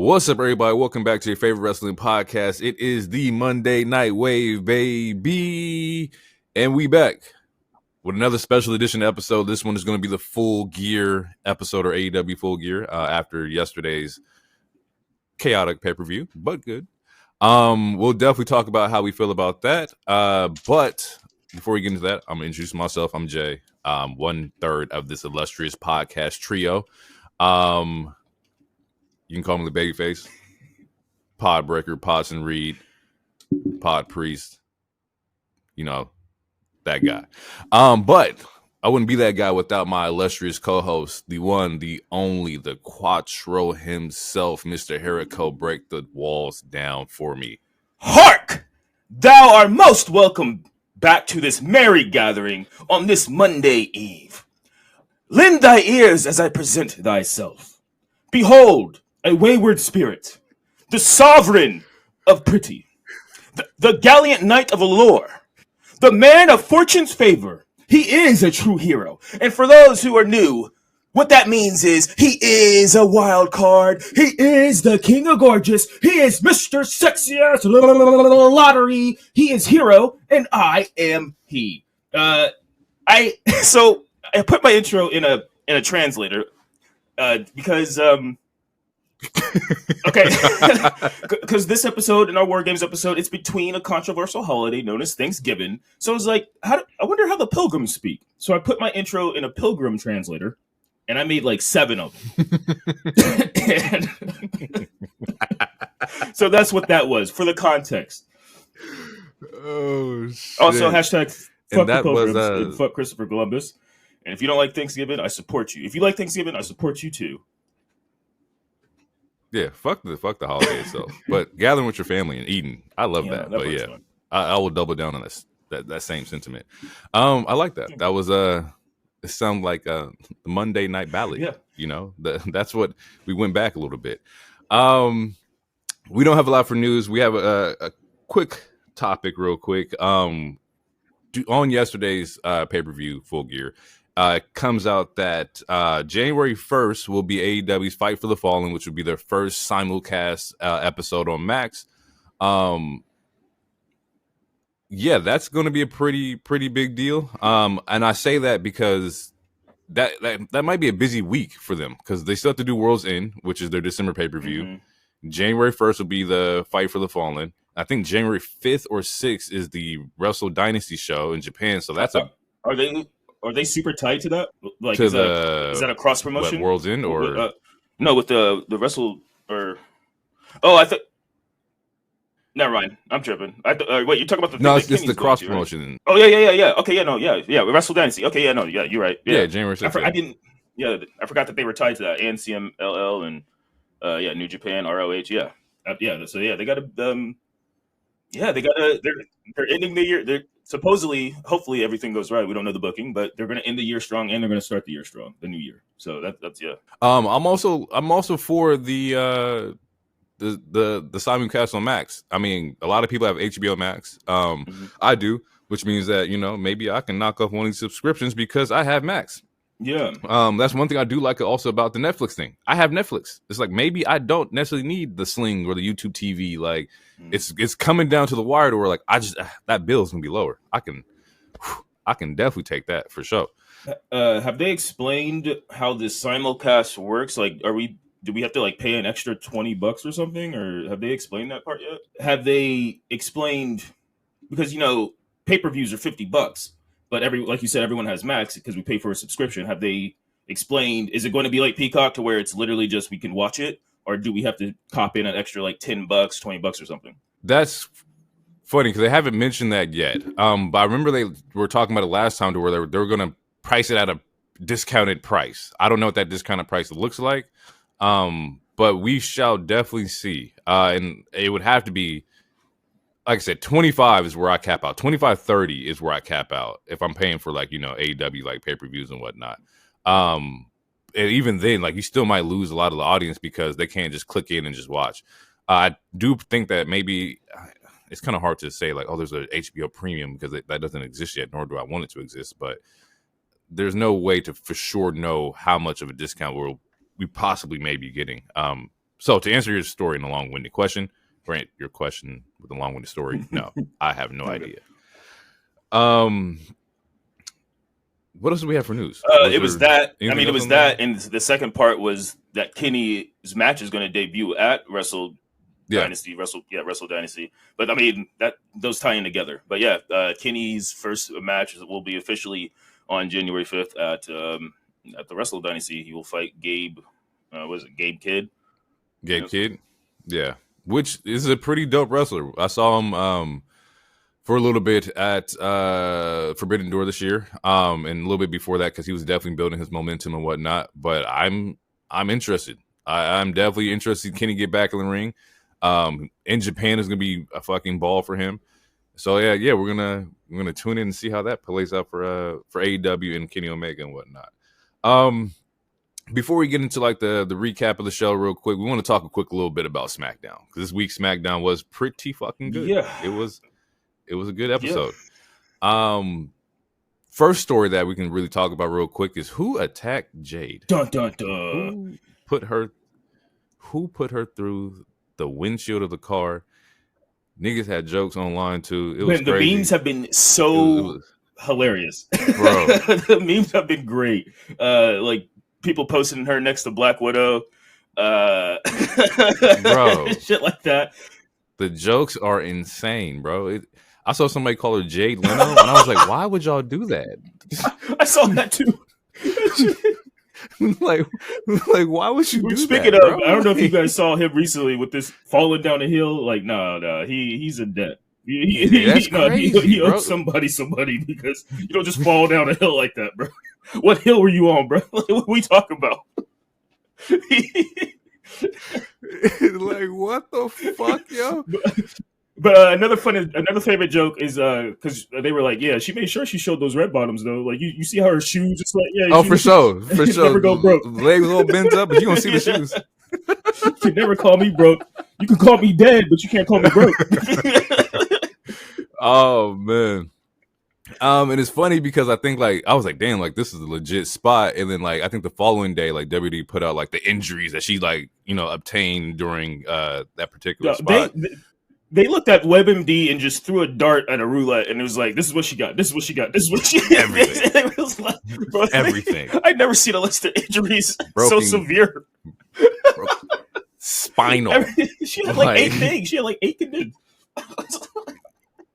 What's up, everybody? Welcome back to your favorite wrestling podcast. It is the Monday Night Wave, baby. And we back with another special edition episode. This one is going to be the Full Gear episode, or AEW Full Gear, after yesterday's chaotic pay-per-view, but good. We'll definitely talk about how we feel about that. But before we get into that, I'm going to introduce myself. I'm Jay, 1/3 of this illustrious podcast trio. You can call me the Babyface, Pod Breaker, Podson Reed, Pod Priest, you know, that guy. But I wouldn't be that guy without my illustrious co-host, the one, the only, the Quattro himself, Mr. Jericho. Break the walls down for me. Hark! Thou art most welcome back to this merry gathering on this Monday eve. Lend thy ears as I present thyself. Behold, a wayward spirit, the sovereign of pretty, the gallant knight of allure, the man of fortune's favor. He is a true hero. And for those who are new, what that means is he is a wild card. He is the king of gorgeous. He is Mr. Sexiest Lottery. He is hero, and I am he. I put my intro in a translator because okay, because this episode, in our War Games episode, it's between a controversial holiday known as Thanksgiving. So I was like, I wonder how the pilgrims speak. So I put my intro in a pilgrim translator, and I made like 7 of them. So that's what that was for the context. Oh, shit. Also, hashtag fuck the pilgrims and fuck Christopher Columbus. And if you don't like Thanksgiving, I support you. If you like Thanksgiving, I support you too. Yeah, fuck the holiday itself. But gathering with your family and eating, I love that. But yeah, I will double down on that same sentiment. I like that. That was it sounded like the Monday Night Ballad. Yeah, you know, that's what we went back a little bit. We don't have a lot for news. We have a quick topic, real quick. On yesterday's pay-per-view, Full Gear. Comes out that January 1st will be AEW's Fight for the Fallen, which would be their first simulcast episode on Max. Yeah, that's going to be a pretty big deal. And I say that because that might be a busy week for them because they still have to do World's End, which is their December pay-per-view. Mm-hmm. January 1st will be the Fight for the Fallen. I think January 5th or 6th is the Wrestle Dynasty show in Japan. So that's Are they super tied to that? Like, is that a cross promotion? World's End or no? With the Wrestle or I thought. Never mind, I'm tripping. Wait, you talking about the no? It's the cross promotion. Right? Oh yeah. Okay, yeah. Wrestle Dynasty. Okay, yeah, no, yeah, you're right. Yeah, January 6th. I didn't. Yeah, I forgot that they were tied to that. ANCMLL and New Japan ROH. Yeah, So yeah, they got to. Yeah, they got to. They're ending the year. They're supposedly, hopefully, everything goes right. We don't know the booking, but they're going to end the year strong, and they're going to start the year strong, the new year. So that's yeah. I'm also for the simulcast on Max. I mean, a lot of people have HBO Max. I do, which means that maybe I can knock off one of these subscriptions because I have Max. Yeah. That's one thing I do like also about the Netflix thing. I have Netflix. It's like maybe I don't necessarily need the Sling or the YouTube TV. Like it's coming down to the wire to where like that bill's gonna be lower. I can definitely take that for sure. Have they explained how this simulcast works? Like, do we have to like pay an extra $20 or something, or have they explained that part yet? Have they explained because pay-per-views are $50. But like you said, everyone has Max because we pay for a subscription. Have they explained, is it going to be like Peacock to where it's literally just we can watch it? Or do we have to cop in an extra like $10, $20 or something? That's funny because they haven't mentioned that yet. But I remember they were talking about it last time to where they were going to price it at a discounted price. I don't know what that discounted price looks like. But we shall definitely see. And it would have to be, like I said, 25 is where I cap out. 25, 30 is where I cap out if I'm paying for like, AEW like pay-per-views and whatnot. And even then, like you still might lose a lot of the audience because they can't just click in and just watch. I do think that maybe it's kind of hard to say like, oh, there's a HBO premium because that doesn't exist yet, nor do I want it to exist. But there's no way to for sure know how much of a discount we possibly may be getting. So to answer your story in a long-winded question, Grant, your question with a long-winded story, no, I have no idea. What else do we have for news? It was that. I mean, it was that, and the second part was that Kenny's match is going to debut at Wrestle Dynasty. Wrestle Dynasty. But I mean, that those tie in together. But yeah, Kenny's first match will be officially on January 5th at the Wrestle Dynasty. He will fight Gabe. Was it Gabe Kidd? Gabe Kidd, yeah, which is a pretty dope wrestler. I saw him for a little bit at Forbidden Door this year, and a little bit before that because he was definitely building his momentum and whatnot. But I'm interested. I'm definitely interested. Can he get back in the ring? In Japan is gonna be a fucking ball for him. So yeah, we're gonna tune in and see how that plays out for AEW and Kenny Omega and whatnot. Before we get into like the recap of the show real quick, we want to talk a little bit about SmackDown because this week's SmackDown was pretty fucking good. Yeah, it was a good episode. Yeah. First story that we can really talk about real quick is who attacked Jade. Dun dun dun. Who put her through the windshield of the car? Niggas had jokes online too. It was the memes have been so hilarious, bro. The memes have been great. Like people posting her next to Black Widow, bro, shit like that. The jokes are insane, bro. I saw somebody call her Jade Leno, and I was like, why would y'all do that? I saw that too. like, why would you do Speaking that, of, bro? I don't know if you guys saw him recently with this falling down the hill. Like, no, he's in debt. He owes somebody because you don't just fall down a hill like that, bro. What hill were you on, bro? What we talking about? Like, what the fuck, yo? But another favorite joke is because they were like, yeah, she made sure she showed those red bottoms though. Like you see how her shoes, it's like, yeah. Oh, for sure. Never go broke. Legs a little bent up, but you gonna see the shoes. You can never call me broke. You can call me dead, but you can't call me broke. Oh man. And it's funny because I think like I was like, damn, like this is a legit spot. And then like I think the following day, like WWE put out like the injuries that she like, obtained during that particular spot. They looked at WebMD and just threw a dart at a roulette, and it was like, "This is what she got. This is what she got. This is what she got." Everything. It was like, bro, everything. I'd never seen a list of injuries so severe. Spinal. She had like 8 things. She had like 8 conditions.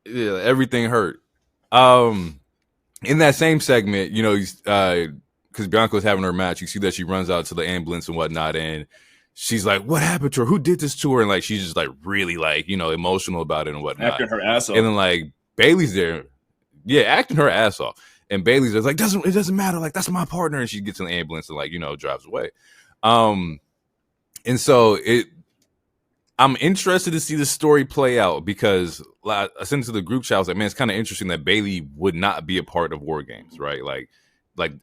Yeah, everything hurt. In that same segment, because Bianca was having her match, you see that she runs out to the ambulance and whatnot, and she's like, what happened to her? Who did this to her? And like, she's just like really like, emotional about it and whatnot. Acting her ass off. And then like Bailey's there. Yeah, acting her ass off. And Bailey's there like, it doesn't matter. Like, that's my partner. And she gets in the ambulance and like, drives away. And so I'm interested to see the story play out because I sent it to the group chat. I was like, man, it's kind of interesting that Bailey would not be a part of War Games, right? Like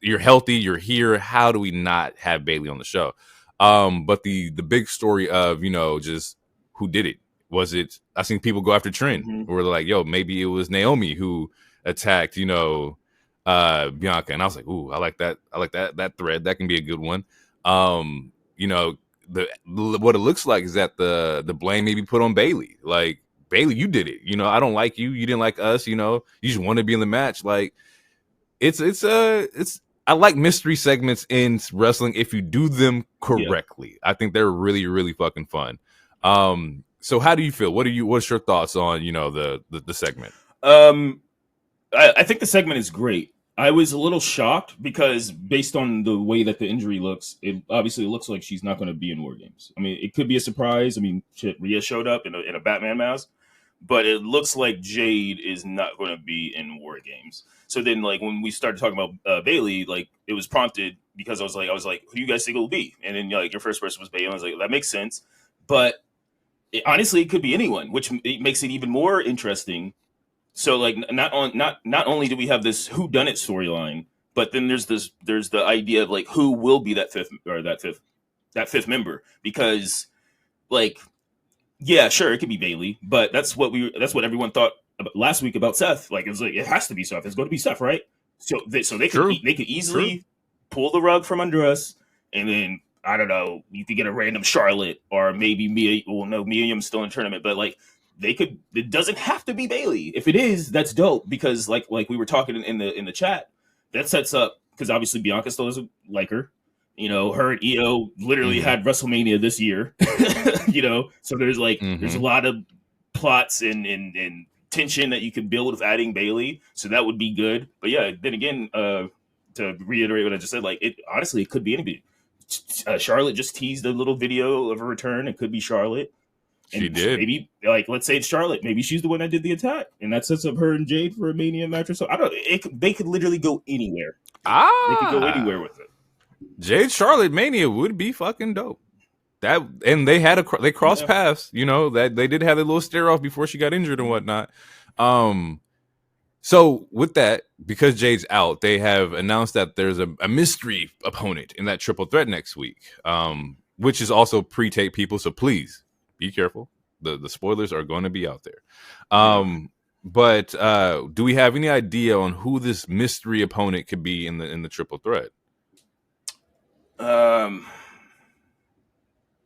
you're healthy, you're here. How do we not have Bailey on the show? But the big story of, just who did it? Was it, I seen people go after Trent where they're like, yo, maybe it was Naomi who attacked, Bianca. And I was like, ooh, I like that. I like that thread. That can be a good one. What it looks like is that the blame may be put on Bailey. Like, Bailey, you did it. I don't like you. You didn't like us. You just want to be in the match. Like, it's I like mystery segments in wrestling if you do them correctly. Yeah. I think they're really, really fucking fun. So how do you feel? What's your thoughts on, the segment? I think the segment is great. I was a little shocked because based on the way that the injury looks, it obviously looks like she's not going to be in War Games. I mean, it could be a surprise. I mean, shit, Rhea showed up in a Batman mask, but it looks like Jade is not going to be in War Games. So then, like, when we started talking about Bailey, like, it was prompted because I was like, who do you guys think it will be? And then, like, your first person was Bailey. I was like, that makes sense. But honestly, it could be anyone, which makes it even more interesting. So, like, not only do we have this whodunit storyline, but then there's the idea of like who will be that fifth member, because, like, yeah, sure, it could be Bailey, but that's what everyone thought last week about Seth. Like, it was like, it has to be Seth. It's going to be Seth, right? So they could easily pull the rug from under us and then I don't know, you could get a random Charlotte or maybe Mia. Well, no, Mia Yim's still in tournament, but like they could. It doesn't have to be Bailey. If it is, that's dope because like we were talking in the chat, that sets up because obviously Bianca still doesn't like her. You know, her and Io literally had WrestleMania this year. You know, so there's there's a lot of plots and tension that you could build with adding Bailey, so that would be good. But yeah, then again, to reiterate what I just said, like it honestly, it could be anybody. Charlotte just teased a little video of a return. It could be Charlotte. And she did. Maybe, like, let's say it's Charlotte. Maybe she's the one that did the attack, and that sets up her and Jade for a Mania match or so. I don't. They could literally go anywhere. They could go anywhere with it. Jade Charlotte Mania would be fucking dope. That and they crossed paths. You know that they did have a little stare off before she got injured and whatnot. So with that, because Jade's out, they have announced that there's a mystery opponent in that triple threat next week, which is also pre-tape people. So please be careful. The spoilers are going to be out there. But do we have any idea on who this mystery opponent could be in the triple threat?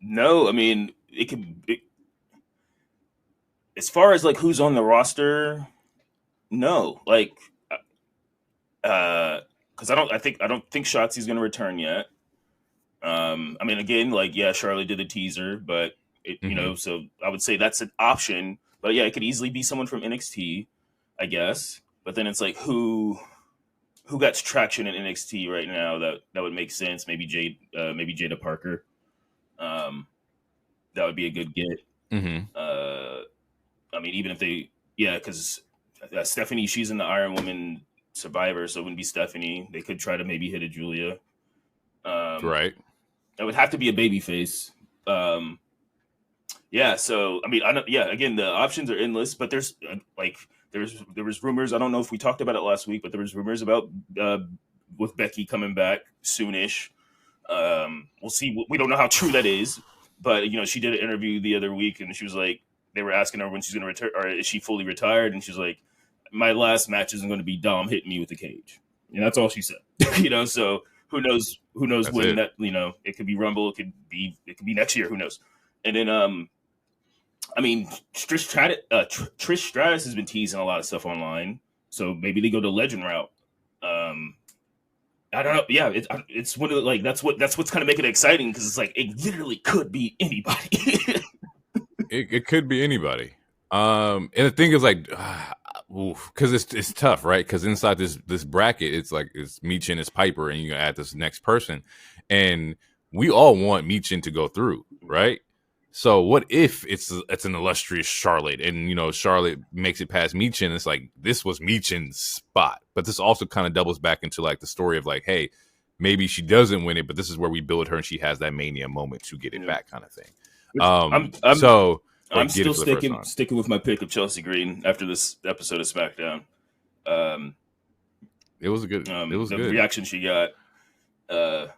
No, I mean it could. As far as like who's on the roster, no, like, because I don't think Shotzi's going to return yet. I mean, again, like, yeah, Charlotte did the teaser, but you know, so I would say that's an option. But yeah, it could easily be someone from NXT, I guess. But then it's like who got traction in NXT right now that would make sense. Maybe Jada Parker. That would be a good get. I mean, even if because Stephanie, she's in the Iron Woman Survivor, so it wouldn't be Stephanie. They could try to maybe hit a Julia. Right. That would have to be a babyface. Yeah. So I mean, again, the options are endless, but there's there was rumors. I don't know if we talked about it last week, but there was rumors about with Becky coming back soonish. We'll see. We don't know how true that is, but you know, she did an interview the other week, and she was like, they were asking her when she's going to return, or is she fully retired, and she's like, my last match isn't going to be Dom hitting me with a cage, and that's all she said. You know, so who knows that's when it. That, you know, it could be Rumble, it could be next year, who knows. And then I mean, Trish Stratus has been teasing a lot of stuff online, so maybe they go the legend route. I don't know. Yeah, it's one of the, like that's what's kind of making it exciting, because it's like it literally could be anybody. It could be anybody. And the thing is, like, because it's tough, right? Because inside this bracket, it's like it's Michin, it's Piper, and you add this next person, and we all want Michin to go through, right? So what if it's an illustrious Charlotte, and you know Charlotte makes it past Michin? It's like this was Michin's spot, but this also kind of doubles back into like the story of like, hey, maybe she doesn't win it, but this is where we build her, and she has that Mania moment to get it back, kind of thing. I'm still sticking with my pick of Chelsea Green after this episode of SmackDown. It was good. It was the good. reaction she got. I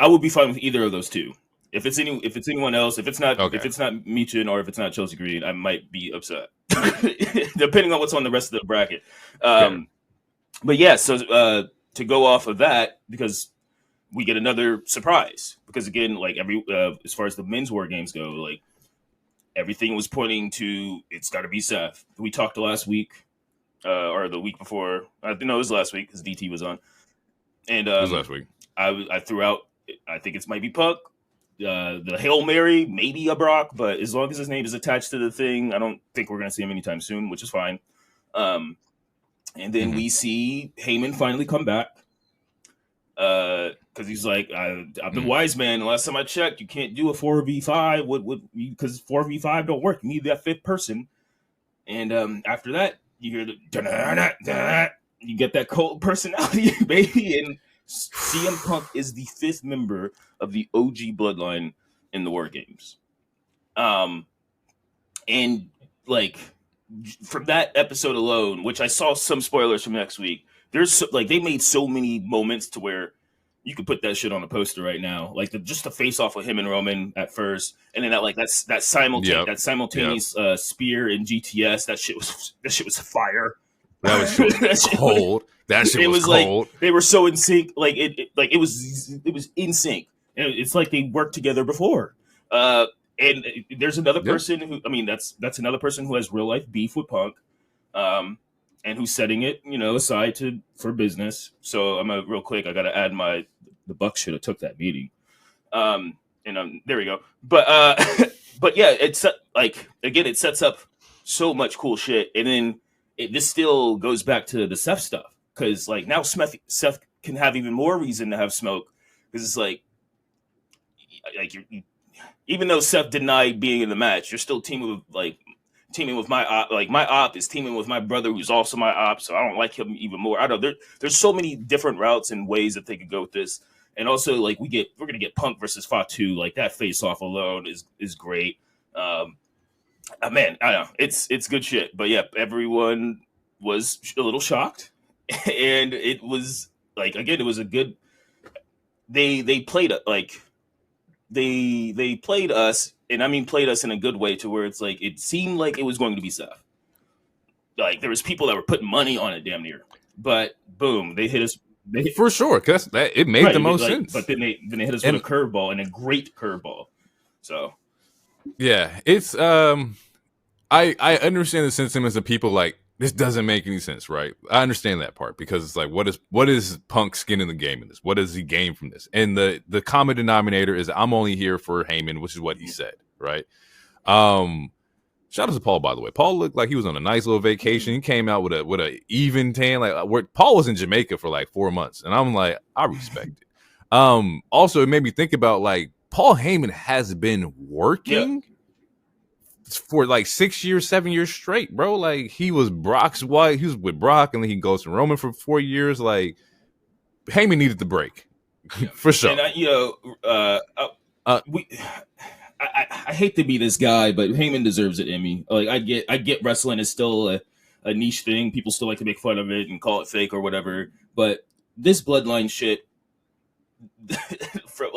would be fine with either of those two. If it's anyone else, if it's not Michin or if it's not Chelsea Green, I might be upset, depending on what's on the rest of the bracket. But yeah, so to go off of that, because we get another surprise, because again, like as far as the men's war games go, like everything was pointing to it's got to be Seth. We talked last week or the week before. I think it was last week because DT was on, and it was last week. I threw out. I think it might be Puck. The Hail Mary, maybe a Brock, but as long as his name is attached to the thing, I don't think we're going to see him anytime soon, which is fine. And then we see Heyman finally come back. Because he's like, I'm the wise man. The last time I checked, you can't do a 4v5 because 4v5 don't work. You need that fifth person. And after that, you hear the you get that cold personality, baby. And CM Punk is the fifth member of the OG bloodline in the War Games. And like from that episode alone, which I saw some spoilers from next week, there's like they made so many moments to where you could put that shit on a poster right now, like just the face off of him and Roman at first, and then that simultaneous spear in GTS. That shit was fire. That was cold. That shit was cold. Like they were so in sync. Like it was in sync. And it's like they worked together before. Uh, and there's another Yeah. person who, I mean, that's another person who has real life beef with Punk, um, and who's setting it, aside for business. So I'm real quick. I got to add the Bucks should have took that meeting. And there we go. But but yeah, it's like again, it sets up so much cool shit, and then this still goes back to the Seth stuff because like now Seth can have even more reason to have smoke because it's like even though Seth denied being in the match, you're still teaming with my op. Like my op is teaming with my brother, who's also my op. So I don't like him even more. I don't know. There's so many different routes and ways that they could go with this. And also, like we're gonna get Punk versus Fatu. Like that face off alone is great. Man, I don't know. It's good shit. But yeah, everyone was a little shocked, and it was like again, it was a good. They played it like they played us, and I mean played us in a good way to where it's like it seemed like it was going to be Seth. Like there was people that were putting money on it, damn near. But boom, they hit us. For sure, because it made right, the most like, sense. But then they hit us with a curveball, and a great curveball. So yeah, it's I understand the sentiments of people like this doesn't make any sense, right? I understand that part because it's like what is Punk's skin in the game in this? What does he gain from this? And the common denominator is I'm only here for Heyman, which is what he said, right? Shout out to Paul, by the way. Paul looked like he was on a nice little vacation. He came out with a even tan. Like Paul was in Jamaica for like 4 months, and I'm like, I respect it. Also, it made me think about like Paul Heyman has been working for like 6 years, 7 years straight, bro. Like he was Brock's wife. He was with Brock, and then he goes to Roman for 4 years. Like Heyman needed the break for sure. And I hate to be this guy, but Heyman deserves it, Emmy. Like I get wrestling is still a niche thing. People still like to make fun of it and call it fake or whatever. But this bloodline shit, for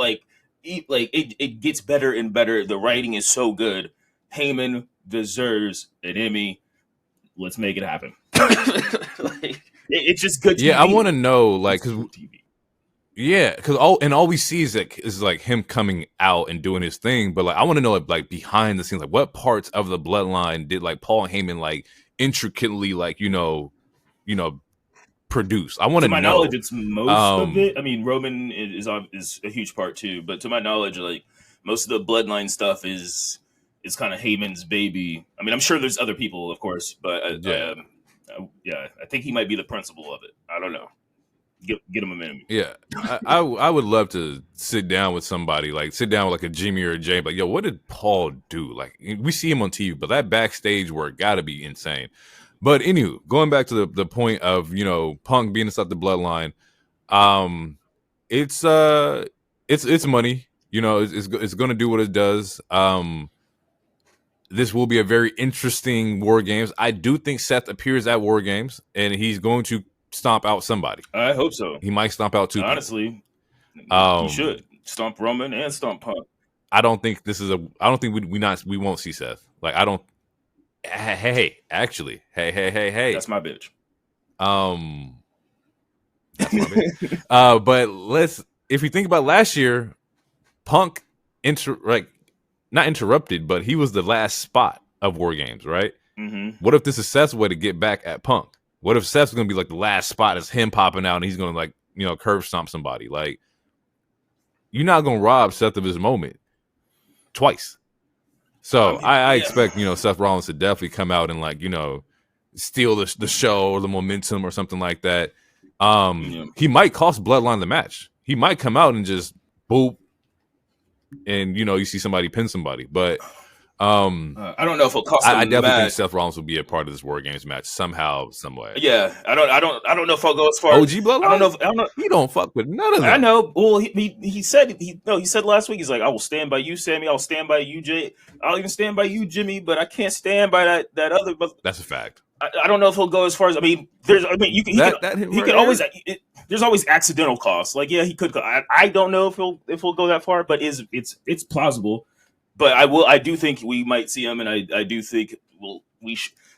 it gets better and better. The writing is so good. Heyman deserves an Emmy. Let's make it happen. It's just good TV. Yeah, I want to know, like, because yeah, because all we see is like him coming out and doing his thing, but like I want to know like behind the scenes, like what parts of the bloodline did like Paul Heyman like intricately like produce? I want to know. To my knowledge, it's most of it. I mean, Roman is a huge part too, but to my knowledge, like most of the bloodline stuff is kind of Heyman's baby. I mean, I'm sure there's other people, of course, but yeah, I think he might be the principal of it. I don't know. Get him a minute. Yeah, I would love to sit down with somebody, like sit down with like a Jimmy or a Jay, like, yo, what did Paul do? Like we see him on TV, but that backstage work got to be insane. But anywho, going back to the point of Punk being inside the bloodline, it's money. It's going to do what it does. This will be a very interesting War Games. I do think Seth appears at War Games, and he's going to stomp out somebody. I hope so. He might stomp out two. Honestly, he should stomp Roman and stomp Punk. I don't think we won't see Seth. Like I don't. Hey, actually, hey. That's my bitch. That's my bitch. But if you think about last year, Punk not interrupted, but he was the last spot of War Games, right? Mm-hmm. What if this is Seth's way to get back at Punk? What if Seth's going to be like the last spot is him popping out and he's going to curve stomp somebody? Like, you're not going to rob Seth of his moment twice. So I expect, Seth Rollins to definitely come out and steal the show or the momentum or something like that. He might cost Bloodline the match. He might come out and just boop and, you see somebody pin somebody. But I don't know if it'll cost him. I definitely think Seth Rollins will be a part of this War Games match somehow, some way. Yeah, I don't know if I'll go as far. OG Bloodline. I don't know. He don't fuck with none of them. I know. Well, he said last week. He's like, I will stand by you, Sammy. I'll stand by you, Jay. I'll even stand by you, Jimmy. But I can't stand by that other. That's a fact. I don't know if he'll go as far as. There's always accidental costs. Like, yeah, he could go. I don't know if he'll go that far, but it's plausible. But I do think we might see him, and I do think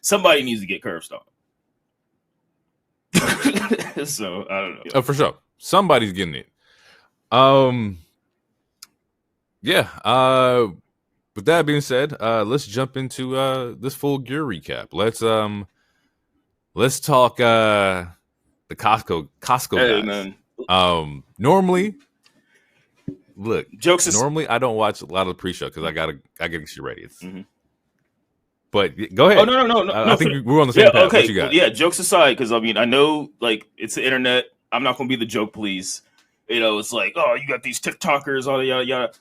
somebody needs to get curve stomped. So I don't know. Oh, for sure, somebody's getting it. Yeah. With that being said, let's jump into this full gear recap. Let's talk the Costco Hey guys. man, Normally, look, jokes is. normally I don't watch a lot of the pre-show because I gotta get you ready. Mm-hmm. But go Oh ahead. no. I think we're on the Yeah, same path. What okay. you Well, got? yeah. Jokes aside, because I mean, I know like it's the internet. I'm not gonna be the joke police. You know, it's like, oh, you got these TikTokers, all yada yada.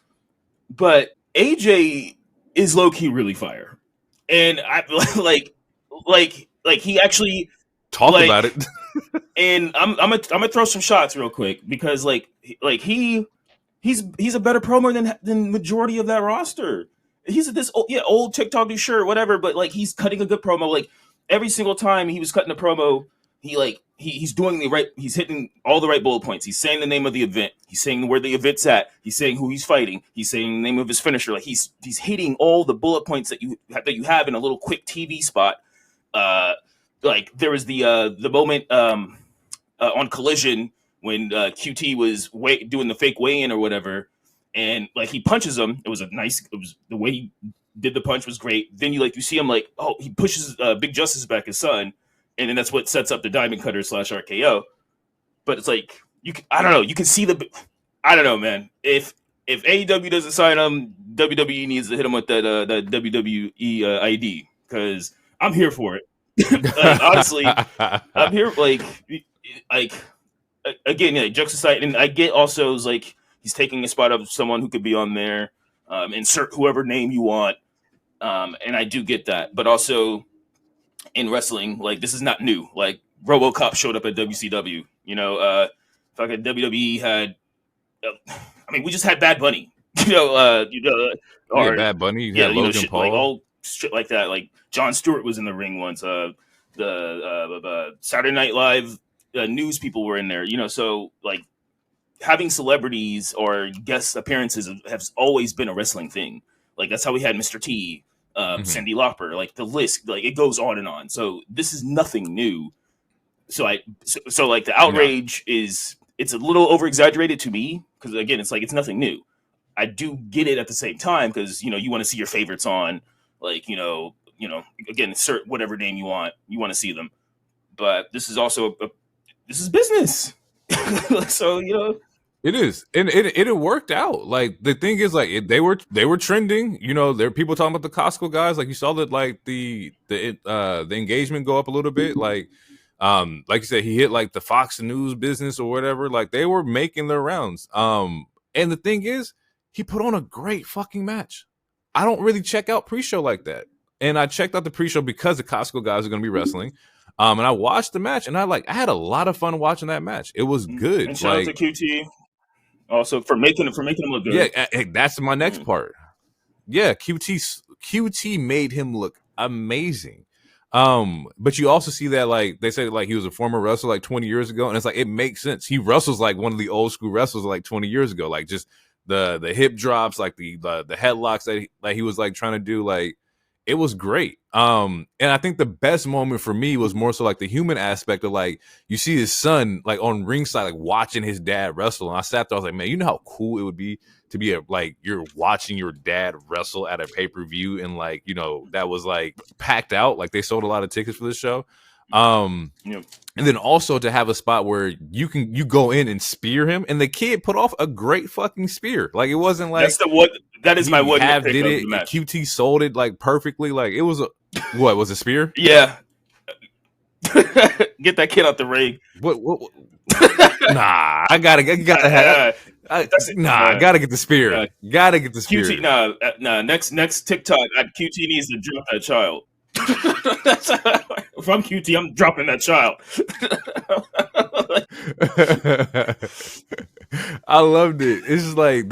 But AJ is low key really fire, and I like he actually Talk about like. it. And I'm gonna throw some shots real quick because he's a better promo than majority of that roster. He's this old TikTok dude, sure, whatever, but like he's cutting a good promo. Like every single time he was cutting a promo, he's doing the right. He's hitting all the right bullet points. He's saying the name of the event. He's saying where the event's at. He's saying who he's fighting. He's saying the name of his finisher. Like he's hitting all the bullet points that you have in a little quick TV spot. Like there was the moment on Collision when QT was doing the fake weigh-in or whatever, and like he punches him. It was the way he did the punch was great. Then you see him like, oh, he pushes Big Justice back, his son, and then that's what sets up the Diamond Cutter / RKO. But it's like I don't know. You can see I don't know, man. If AEW doesn't sign him, WWE needs to hit him with that WWE ID because I'm here for it. Like honestly, I'm here like again, yeah, jokes aside, and I get also is like he's taking a spot of someone who could be on there. Insert whoever name you want, and I do get that. But also in wrestling, like this is not new. Like RoboCop showed up at WCW. Fucking WWE had. I mean, we just had Bad Bunny. Or Bad Bunny. yeah, Logan shit, Paul. like all shit like that. Like Jon Stewart was in the ring once. The Saturday Night Live news people were in there. So like having celebrities or guest appearances has always been a wrestling thing. Like that's how we had Mr. T, Cyndi Lauper. Like the list, like it goes on and on. So this is nothing new. So like the outrage is it's a little over exaggerated to me because again it's like it's nothing new. I do get it at the same time because you want to see your favorites on like again insert whatever name you want to see them, but this is also this is business. So It is, and it worked out. Like the thing is, like they were trending. There are people talking about the Costco guys. Like you saw that, like the engagement go up a little bit. Like you said, he hit like the Fox News business or whatever. Like they were making their rounds. And the thing is, he put on a great fucking match. I don't really check out pre-show like that, and I checked out the pre-show because the Costco guys are going to be wrestling. And I watched the match, and I had a lot of fun watching that match. It was good. And shout out to QT also for making him look good. Yeah, that's my next part. Yeah, QT made him look amazing. But you also see that like they say like he was a former wrestler like 20 years ago, and it's like it makes sense. He wrestles like one of the old school wrestlers like 20 years ago, like just the hip drops, like the headlocks that he was like trying to do, like it was great. And I think the best moment for me was more so like the human aspect of like you see his son like on ringside like watching his dad wrestle, and I sat there, I was like, man, you know how cool it would be to be like you're watching your dad wrestle at a pay-per-view, and like that was like packed out, like they sold a lot of tickets for this show. And then also to have a spot where you go in and spear him, and the kid put off a great fucking spear. Like it wasn't like that is my one half did it. QT sold it like perfectly. Like it was what was a spear? Yeah. Get that kid out the ring. What? Nah, I gotta have. I gotta get the spear. Gotta get the spear. QT, next TikTok, QT needs to drop that child. If I'm QT, I'm dropping that child. I loved it. It's just like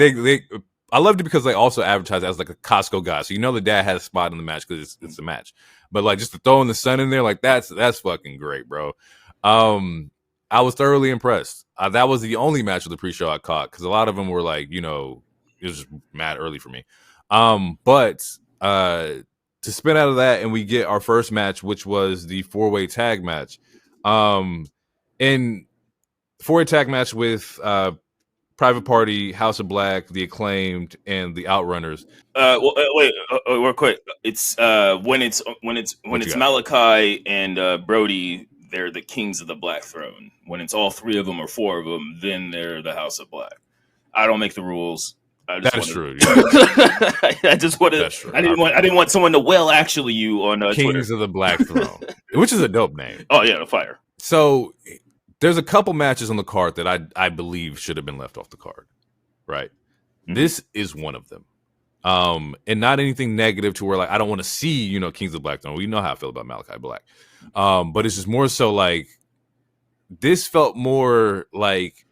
I loved it because they also advertised as like a Costco guy, so the dad has a spot in the match because it's a match. But like just to throwing the son in there, like that's fucking great, bro. I was thoroughly impressed. That was the only match of the pre-show I caught because a lot of them were like it was just mad early for me. But to spin out of that, and we get our first match, which was the 4-way tag match. And 4-way tag match with Private Party, House of Black, the Acclaimed, and the Outrunners. Wait, real quick. It's when What you it's got? Malachi and Brody, they're the kings of the Black Throne. When it's all three of them or four of them, then they're the House of Black. I don't make the rules. I just That is wanted, true. Yeah. I just wanted. That's true. I didn't want someone to well actually you on Twitter. Kings of the Black Throne, which is a dope name. Oh yeah, the fire. So there's a couple matches on the card that I believe should have been left off the card. Right. Mhm. This is one of them. And not anything negative to where like I don't want to see, Kings of the Black Throne. We know how I feel about Malachi Black. But it's just more so like this felt more like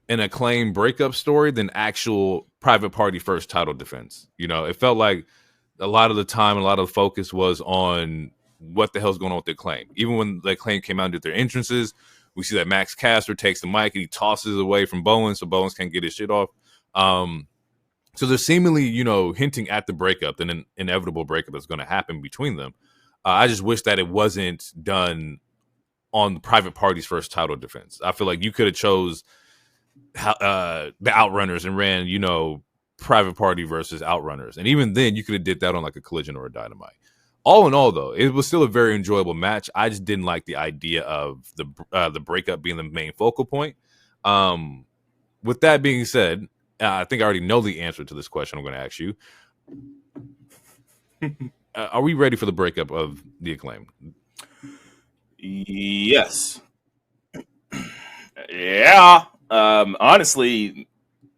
an Acclaimed breakup story than actual Private Party first title defense. It felt like a lot of the time, a lot of the focus was on what the hell's going on with the Acclaim. Even when the Acclaim came out and did their entrances, we see that Max Caster takes the mic and he tosses it away from Bowens, so Bowens can't get his shit off. So they're seemingly, hinting at the breakup, an inevitable breakup that's going to happen between them. I just wish that it wasn't done on the Private Party's first title defense. I feel like you could have chose the Outrunners and ran, Private Party versus Outrunners. And even then, you could have did that on like a Collision or a Dynamite. All in all, though, it was still a very enjoyable match. I just didn't like the idea of the breakup being the main focal point. With that being said, I think I already know the answer to this question I'm going to ask you. Are we ready for the breakup of the Acclaim? Yes. Yeah. Honestly,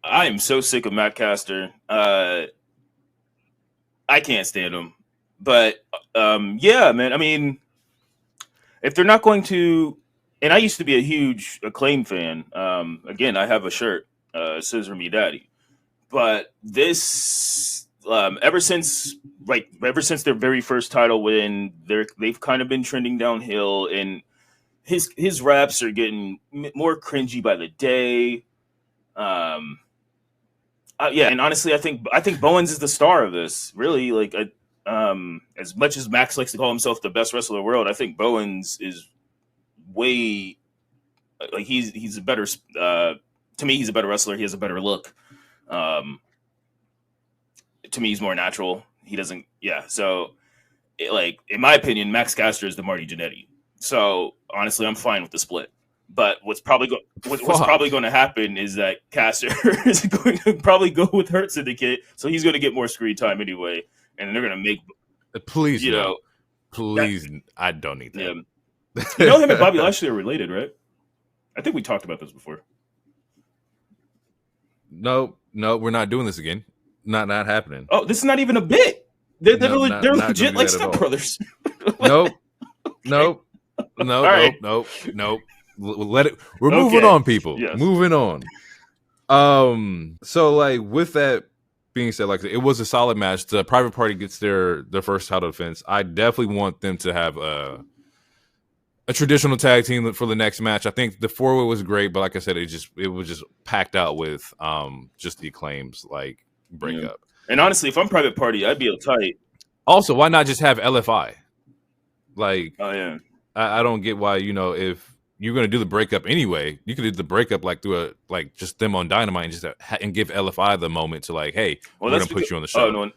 I am so sick of Matt Caster. I can't stand him. But yeah, man. I mean, if they're not going to, and I used to be a huge Acclaim fan. Again, I have a shirt, Scissor Me Daddy. But this, ever since their very first title win, they've kind of been trending downhill, and his raps are getting more cringy by the day. Yeah, and honestly, I think Bowens is the star of this. Really, like, as much as Max likes to call himself the best wrestler in the world, I think Bowens is way like he's a better. To me, he's a better wrestler. He has a better look. To me, he's more natural. He doesn't. Yeah. So, in my opinion, Max Caster is the Marty Jannetty. So honestly, I'm fine with the split. But what's probably going to happen is that Caster is going to probably go with Hurt Syndicate, so he's going to get more screen time anyway, and they're going to make. Please, please, I don't need that. Yeah. Him and Bobby Lashley are related, right? I think we talked about this before. No, we're not doing this again. Not happening. Oh, this is not even a bit. They're legit like stepbrothers. Nope. Let it. We're moving on, people. Yes. Moving on. So like with that being said, like it was a solid match. The Private Party gets their first title defense. I definitely want them to have a traditional tag team for the next match. I think the 4-way was great, but like I said, it was just packed out with just the Acclaims like breakup. Yeah. And honestly, if I'm Private Party, I'd be uptight. Also, why not just have LFI? Like, oh yeah, I don't get why, if you're going to do the breakup anyway, you could do the breakup like through just them on Dynamite and give LFI the moment to like, hey, we're going to put you on the show. No.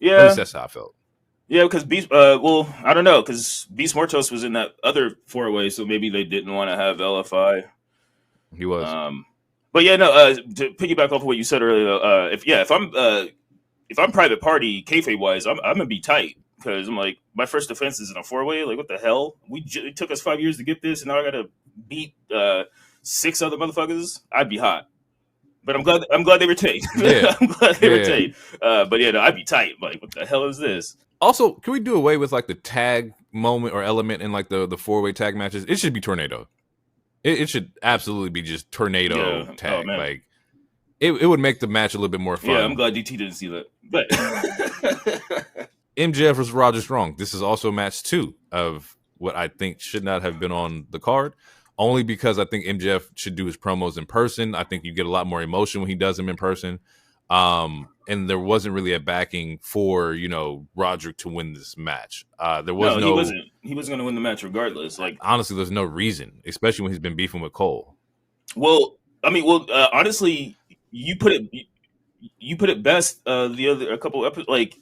Yeah, at least that's how I felt. Yeah, because Beast. Well, I don't know, because Beast Mortos was in that other 4-way, so maybe they didn't want to have LFI. He was. But yeah, no. To piggyback off of what you said earlier, if I'm Private Party, kayfabe wise, I'm gonna be tight. Because I'm like, my first defense is in a 4-way. Like, what the hell? It took us 5 years to get this, and now I gotta beat 6 other motherfuckers. I'd be hot. But I'm glad they retained. Yeah. I'm glad they retained. But yeah, no, I'd be tight. Like, what the hell is this? Also, can we do away with like the tag moment or element in like the 4-way tag matches? It should be Tornado. It should absolutely be just Tornado tag. Oh, like, it would make the match a little bit more fun. Yeah, I'm glad DT didn't see that. But MJF versus Roger Strong. This is also match 2 of what I think should not have been on the card, only because I think MJF should do his promos in person. I think you get a lot more emotion when he does them in person. And there wasn't really a backing for, Roderick to win this match. There was he wasn't. He was going to win the match regardless. Like, honestly, there's no reason, especially when he's been beefing with Cole. Well, I mean, well, honestly, you put it you put it best. The other a couple episodes, like,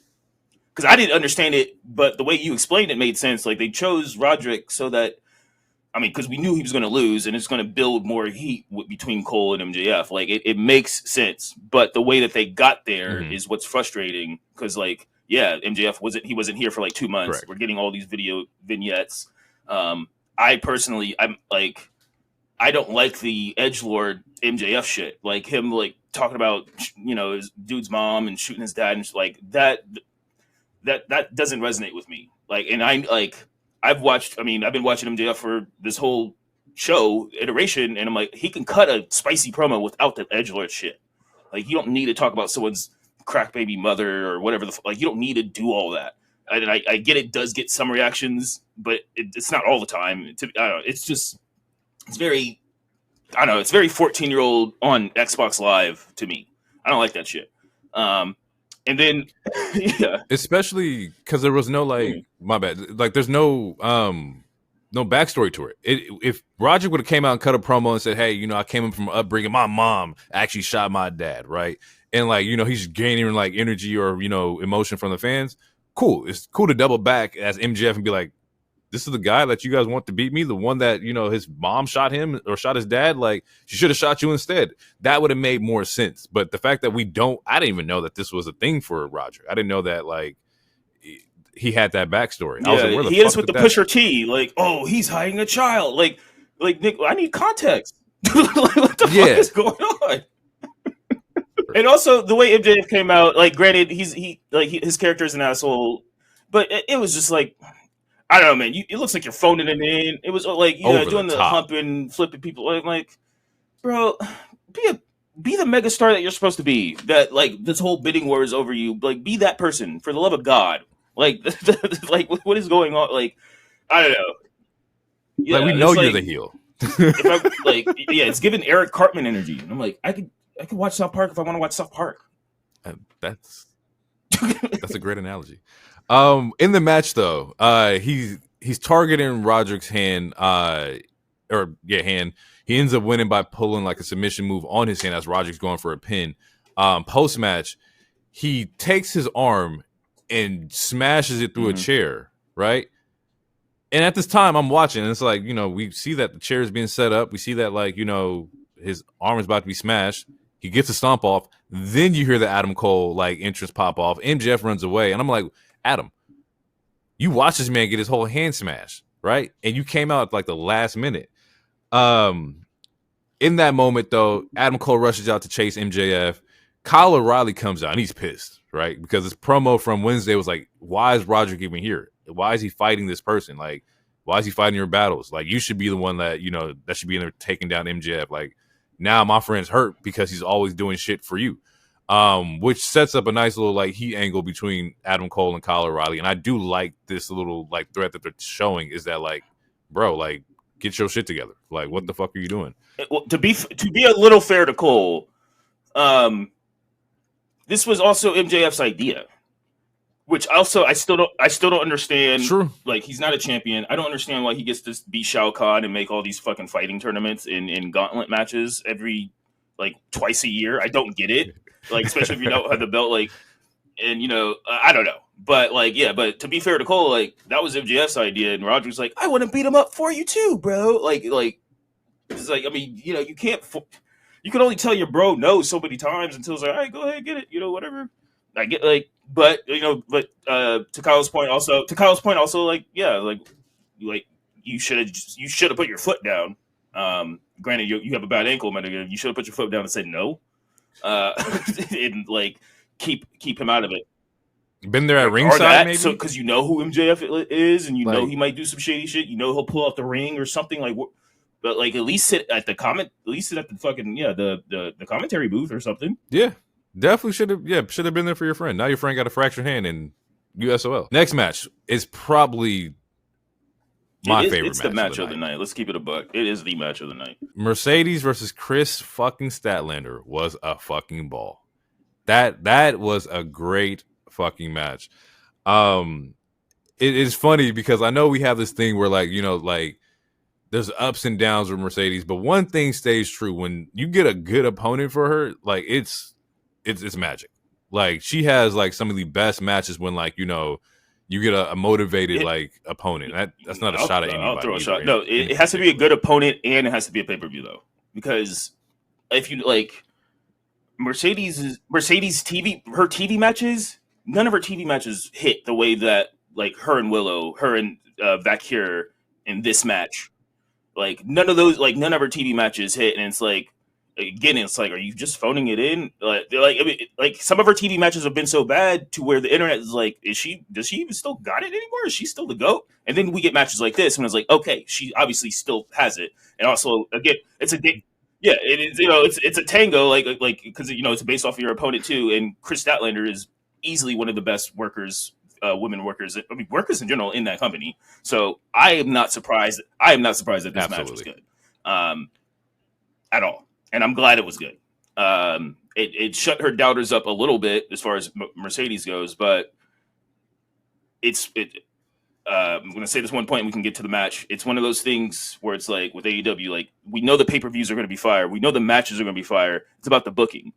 because I didn't understand it, but the way you explained it made sense. Like they chose Roderick so that, I mean, because we knew he was going to lose, and it's going to build more heat between Cole and MJF. Like it makes sense, but the way that they got there is what's frustrating. Because like, yeah, MJF wasn't here for like 2 months. Correct. We're getting all these video vignettes. I personally, I'm like, I don't like the edgelord MJF shit. Like him, like talking about his dude's mom and shooting his dad and like that. That doesn't resonate with me. Like, and I've been watching MJF for this whole show iteration, and I'm like, he can cut a spicy promo without the edgelord shit. Like, you don't need to talk about someone's crack baby mother or whatever like, you don't need to do all that. And I get it does get some reactions, but it's not all the time. I don't know. It's very, I don't know. It's very 14-year-old on Xbox Live to me. I don't like that shit. And then, yeah, especially because there was no my bad. Like, there's no backstory to it. If Roger would have came out and cut a promo and said, "Hey, I came in from upbringing. My mom actually shot my dad," right? And like, he's gaining like energy or emotion from the fans. Cool. It's cool to double back as MJF and be like, this is the guy that you guys want to beat me, the one that, his mom shot him or shot his dad. Like, she should have shot you instead. That would have made more sense. But the fact that I didn't even know that this was a thing for Roger. I didn't know that, like, he had that backstory. Yeah, I was like, where the he fuck is with the that? Pusher T. Like, oh, he's hiding a child. Like Nick, I need context. Like, what the fuck is going on? And also the way MJF came out, like, granted, his character is an asshole, but it was just like, I don't know, man. It looks like you're phoning it in. It was like doing the humping, flipping people. Like, bro, be the megastar that you're supposed to be. That like this whole bidding war is over you. Like, be that person for the love of God. Like, like what is going on? Like, I don't know. Yeah, like, we know you're the heel. It's giving Eric Cartman energy. And I'm like, I could watch South Park if I want to watch South Park. That's a great analogy. In the match though, he's targeting Roderick's hand, hand. He ends up winning by pulling like a submission move on his hand as Roderick's going for a pin. Post match, he takes his arm and smashes it through a chair, right? And at this time, I'm watching, and it's like, we see that the chair is being set up. We see that, like, his arm is about to be smashed. He gets a stomp off. Then you hear the Adam Cole like entrance pop off. MJF runs away, and I'm like, Adam, you watch this man get his whole hand smashed, right? And you came out at like the last minute. In that moment, though, Adam Cole rushes out to chase MJF. Kyle O'Reilly comes out, and he's pissed, right? Because his promo from Wednesday was like, why is Roderick even here? Why is he fighting this person? Like, why is he fighting your battles? Like, you should be the one that, that should be in there taking down MJF. Like, now my friend's hurt because he's always doing shit for you. Which sets up a nice little like heat angle between Adam Cole and Kyle O'Reilly. And I do like this little like threat that they're showing is that like, bro, like, get your shit together. Like, what the fuck are you doing? Well, to be a little fair to Cole, this was also MJF's idea, which also I still don't understand. True. Like, he's not a champion. I don't understand why he gets to be Shao Kahn and make all these fucking fighting tournaments in gauntlet matches every like twice a year. I don't get it. Like, especially if you don't have the belt, like, and I don't know. But like, yeah, but to be fair to Cole, like, that was MJF's idea, and Roger was like, I want to beat him up for you too, bro. Like it's like, I mean, you can't. You can only tell your bro no so many times until it's like, all right, go ahead, get it, whatever. I get like, but to Kyle's point also, like, yeah, like you should have put your foot down. Granted, you have a bad ankle, man. You should have put your foot down and said no, and like keep him out of it. Been there at ringside, maybe? So because you know who MJF is, and know he might do some shady shit. He'll pull out the ring or something like. But like, at least sit at the fucking the commentary booth or something. Yeah, definitely should have been there for your friend. Now your friend got a fractured hand in USOL. Next match is probably my favorite. It's the match of the night. Let's keep it a buck. It is the match of the night. Mercedes versus Kris fucking Statlander was a fucking ball. That was a great fucking match. It is funny because I know we have this thing where like there's ups and downs with Mercedes, but one thing stays true: when you get a good opponent for her, like it's magic. Like she has like some of the best matches when like you get a motivated like opponent. That's not a shot at anybody. I'll throw a shot. Either, No, it has to be a good opponent and it has to be a pay-per-view though, because if you like Mercedes TV, her TV matches, none of her TV matches hit the way that like her and Vakir in this match. Like none of her TV matches hit, and it's like again, it's like, are you just phoning it in? Like some of her TV matches have been so bad to where the internet is like, does she even still got it anymore? Is she still the GOAT? And then we get matches like this, and it's like, okay, she obviously still has it. And also, again, it's a yeah, it is. It's a tango, like because it's based off of your opponent too. And Kris Statlander is easily one of the best workers, women workers. I mean, workers in general in that company. So I am not surprised. That this match was good, at all. And I'm glad it was good. It shut her doubters up a little bit as far as Mercedes goes, but I'm going to say this one point and we can get to the match. It's one of those things where it's like with AEW, like we know the pay-per-views are going to be fire. We know the matches are going to be fire. It's about the booking.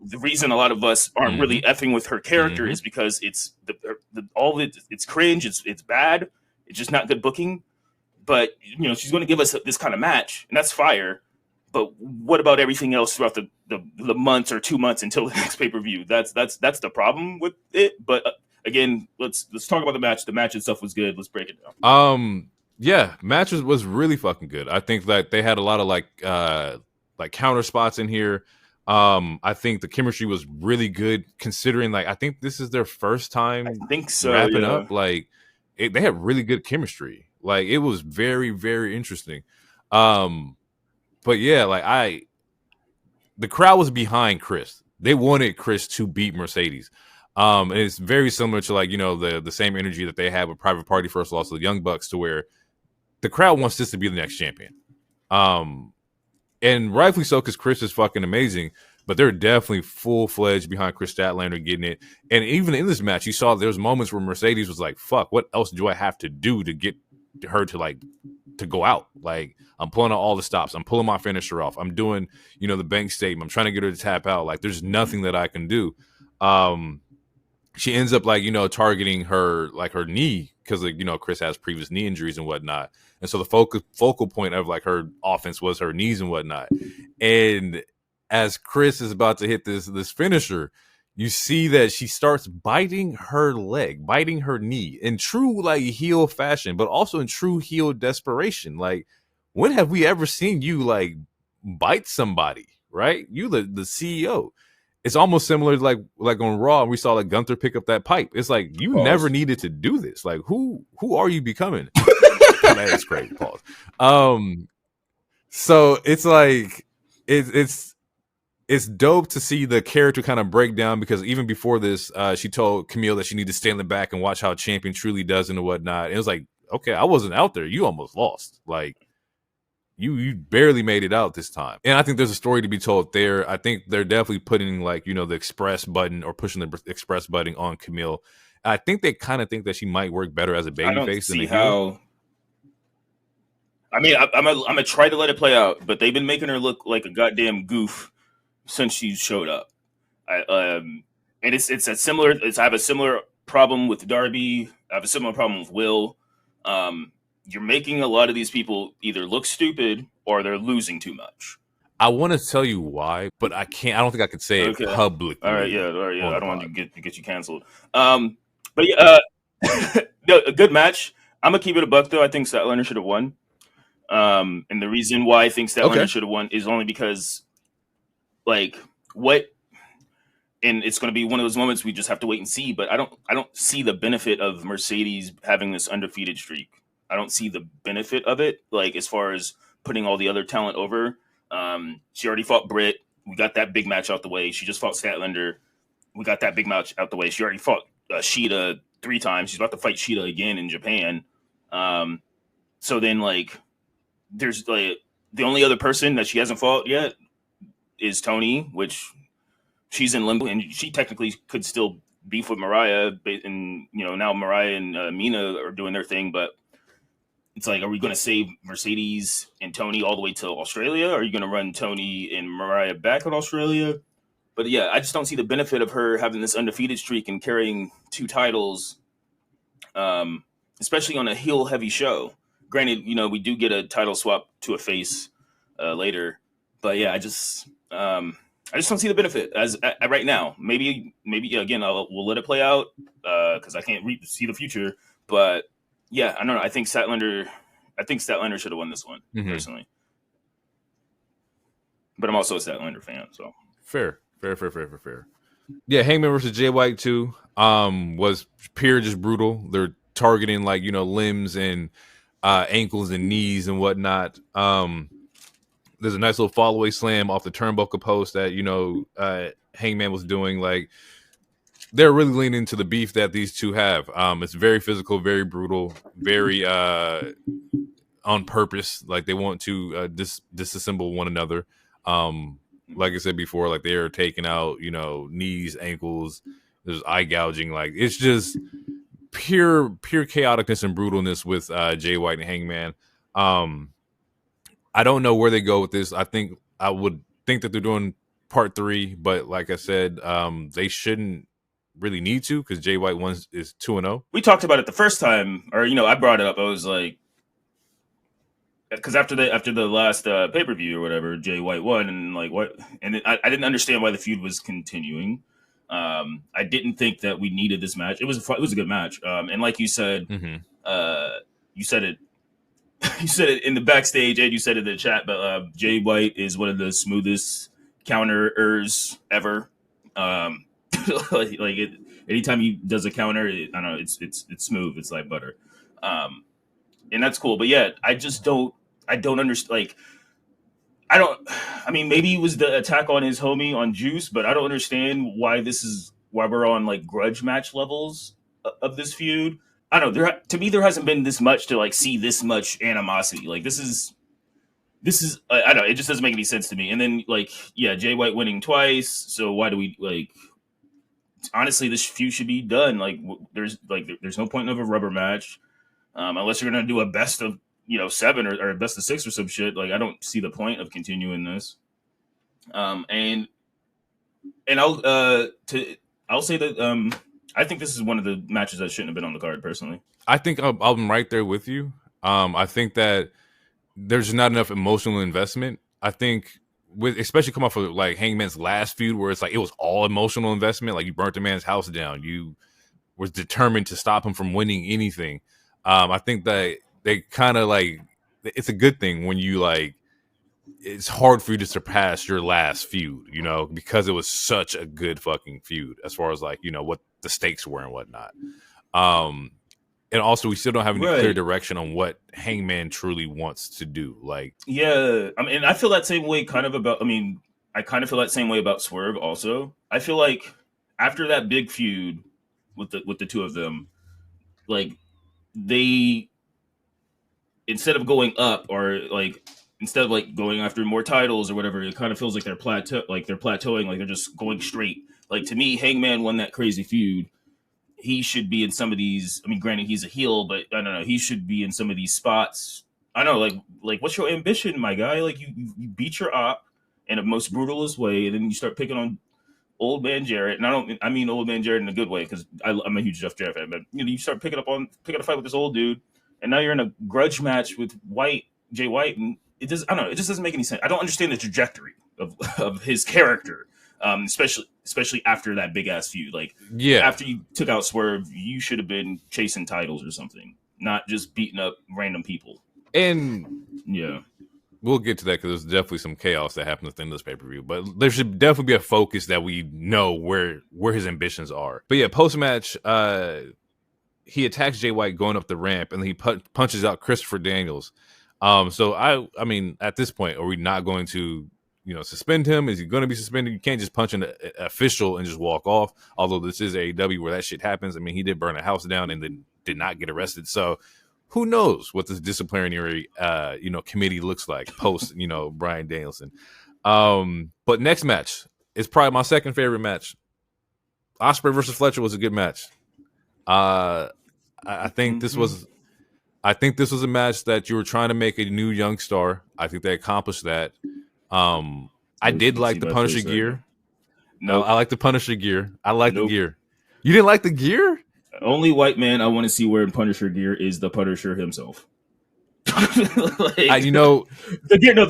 The reason a lot of us aren't really effing with her character is because it's it's cringe. It's bad. It's just not good booking. But she's going to give us this kind of match, and that's fire. But what about everything else throughout the months or 2 months until the next pay-per-view? That's the problem with it. But again, let's talk about the match. The match itself was good. Let's break it down. Yeah, match was really fucking good. I think that they had a lot of like counter spots in here. I think the chemistry was really good considering I think this is their first time wrapping up. Like they had really good chemistry. Like it was very, very interesting. But yeah, the crowd was behind Kris. They wanted Kris to beat Mercedes. And it's very similar to the same energy that they had with Private Party first loss to the Young Bucks, to where the crowd wants this to be the next champion. And rightfully so, because Kris is fucking amazing, but they're definitely full-fledged behind Kris Statlander getting it. And even in this match, you saw there's moments where Mercedes was like, fuck, what else do I have to do to get her to go out? Like, I'm pulling out all the stops. I'm pulling my finisher off. I'm doing, the bank statement. I'm trying to get her to tap out. Like, there's nothing that I can do. She ends up targeting her her knee because Kris has previous knee injuries and whatnot, and so the focal point of her offense was her knees and whatnot. And as Kris is about to hit this finisher, you see that she starts biting her leg, biting her knee in true heel fashion, but also in true heel desperation. Like, when have we ever seen you bite somebody? Right? You the CEO. It's almost similar to like on Raw, we saw Gunther pick up that pipe. It's like you never needed to do this. Like who are you becoming? That is crazy. Pause. So it's it's dope to see the character kind of break down, because even before this, she told Camille that she needed to stand in the back and watch how a champion truly does and whatnot. And it was like, okay, I wasn't out there. You almost lost. Like, you barely made it out this time. And I think there's a story to be told there. I think they're definitely putting the express button, or pushing the express button on Camille. I think they kind of think that she might work better as a babyface than a heel. I mean, I'm gonna try to let it play out, but they've been making her look like a goddamn goof since she showed up. And it's a similar. I have a similar problem with Darby. I have a similar problem with Will. You're making a lot of these people either look stupid or they're losing too much. I want to tell you why, but I can't. I don't think I could say it publicly. All right, yeah. I don't want to get you canceled. But yeah, no, a good match. I'm gonna keep it a buck though. I think Statlander should have won. And the reason why I think Statlander should have won is only because, and it's going to be one of those moments we just have to wait and see. But I don't see the benefit of Mercedes having this undefeated streak. I don't see the benefit of it, as far as putting all the other talent over. She already fought Britt. We got that big match out the way. She just fought Statlander. We got that big match out the way. She already fought Shida 3 times. She's about to fight Shida again in Japan. So then, there's the only other person that she hasn't fought yet is Tony, which she's in limbo, and she technically could still beef with Mariah. And now Mariah and Mina are doing their thing, but it's like, are we going to save Mercedes and Tony all the way to Australia? Or are you going to run Tony and Mariah back in Australia? But yeah, I just don't see the benefit of her having this undefeated streak and carrying 2 titles, um, especially on a heel heavy show. Granted, we do get a title swap to a face later, but yeah, I just don't see the benefit as right now. Maybe again, we'll let it play out because I can't see the future. But yeah, I don't know. I think Statlander should have won this one personally. But I'm also a Statlander fan, so fair. Yeah, Hangman versus Jay White too. Was pure just brutal. They're targeting like limbs and ankles and knees and whatnot. There's a nice little fall away slam off the turnbuckle post that Hangman was doing. Like they're really leaning into the beef that these two have. It's very physical, very brutal, very on purpose. Like they want to disassemble one another. Like I said before, like they are taking out knees, ankles. There's eye gouging. Like it's just pure chaoticness and brutalness with Jay White and Hangman. I don't know where they go with this. I would think that they're doing part 3, but like I said, they shouldn't really need to because Jay White is 2-0. We talked about it the first time, or I brought it up. I was like, because after the last pay per view or whatever, Jay White won, and like what? And I didn't understand why the feud was continuing. I didn't think that we needed this match. It was a good match, and like you said, you said it. You said it in the backstage, and you said it in the chat. But Jay White is one of the smoothest counterers ever. Anytime he does a counter, I don't know, it's smooth. It's like butter, and that's cool. But yeah, I don't understand. Like, I mean, maybe it was the attack on his homie on Juice, but I don't understand why we're on like grudge match levels of this feud. I don't know. To me, there hasn't been this much to like see this much animosity. Like this is. I don't know. It just doesn't make any sense to me. And then like, yeah, Jay White winning twice. So why do we like? Honestly, this feud should be done. Like, there's no point of a rubber match unless you're gonna do a best of 7 or a best of 6 or some shit. Like, I don't see the point of continuing this. And I'll say that I think this is one of the matches that shouldn't have been on the card, personally. I think I'm right there with you. I think that there's not enough emotional investment. I think especially come off of like Hangman's last feud where it's like it was all emotional investment. Like you burnt the man's house down. You was determined to stop him from winning anything. I think that they kind of like it's a good thing when you like it's hard for you to surpass your last feud, because it was such a good fucking feud as far as like, what the stakes were and whatnot. And also we still don't have any clear direction on what Hangman truly wants to do. Like, yeah, I mean, I feel that same way I kind of feel that same way about Swerve also. I feel like after that big feud with the two of them, like they, instead of going up or like, instead of like going after more titles or whatever, it kind of feels like they're plateauing, like they're just going straight. Like to me, Hangman won that crazy feud. He should be in some of these. I mean, granted, he's a heel, but I don't know. He should be in some of these spots. I don't know, like what's your ambition, my guy? Like you beat your op in a most brutalist way, and then you start picking on Old Man Jarrett. And I mean Old Man Jarrett in a good way because I'm a huge Jeff Jarrett fan. But you start picking up a fight with this old dude, and now you're in a grudge match with Jay White, and it just doesn't make any sense. I don't understand the trajectory of his character. Especially after that big ass feud, like after you took out Swerve, you should have been chasing titles or something, not just beating up random people. And yeah, we'll get to that because there's definitely some chaos that happens within this pay per view. But there should definitely be a focus that we know where his ambitions are. But yeah, post match, he attacks Jay White going up the ramp, and then he punches out Christopher Daniels. So I mean, at this point, are we not going to suspend him? Is he going to be suspended? You can't just punch an official and just walk off. Although this is AEW where that shit happens. I mean, he did burn a house down and then did not get arrested. So who knows what this disciplinary, committee looks like post, Bryan Danielson. But next match is probably my second favorite match. Ospreay versus Fletcher was a good match. I think this was I think this was a match that you were trying to make a new young star. I think they accomplished that. I did We'll see like the about Punisher this right here. gear. Nope. I like the Punisher gear. I like the Nope. gear. You didn't like the gear? Only white man I want to see wearing Punisher gear is the Punisher himself. Like, You know, the gear. No,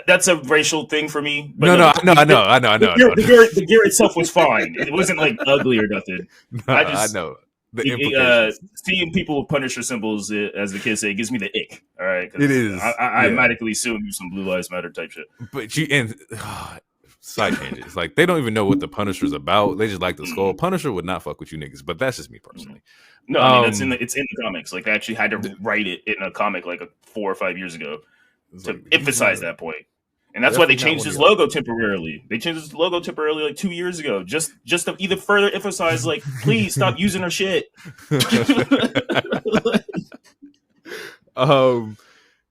that's a racial thing for me. But no, no, I know. the gear itself was fine. It wasn't like ugly or nothing. No, I I just know the implications. seeing people with Punisher symbols, as the kids say, it gives me the ick. All right, It is. I automatically assume you some Blue Lives Matter type shit. But side tangents. Like they don't even know what the Punisher's about. They just like the skull. Punisher would not fuck with you niggas, but that's just me personally. No, I mean it's in the comics. Like they actually had to write it in a comic like 4 or 5 years ago to emphasize that point. And that's why they changed his logo temporarily. They changed his logo temporarily like 2 years ago, just to either further emphasize, like, please stop using our shit.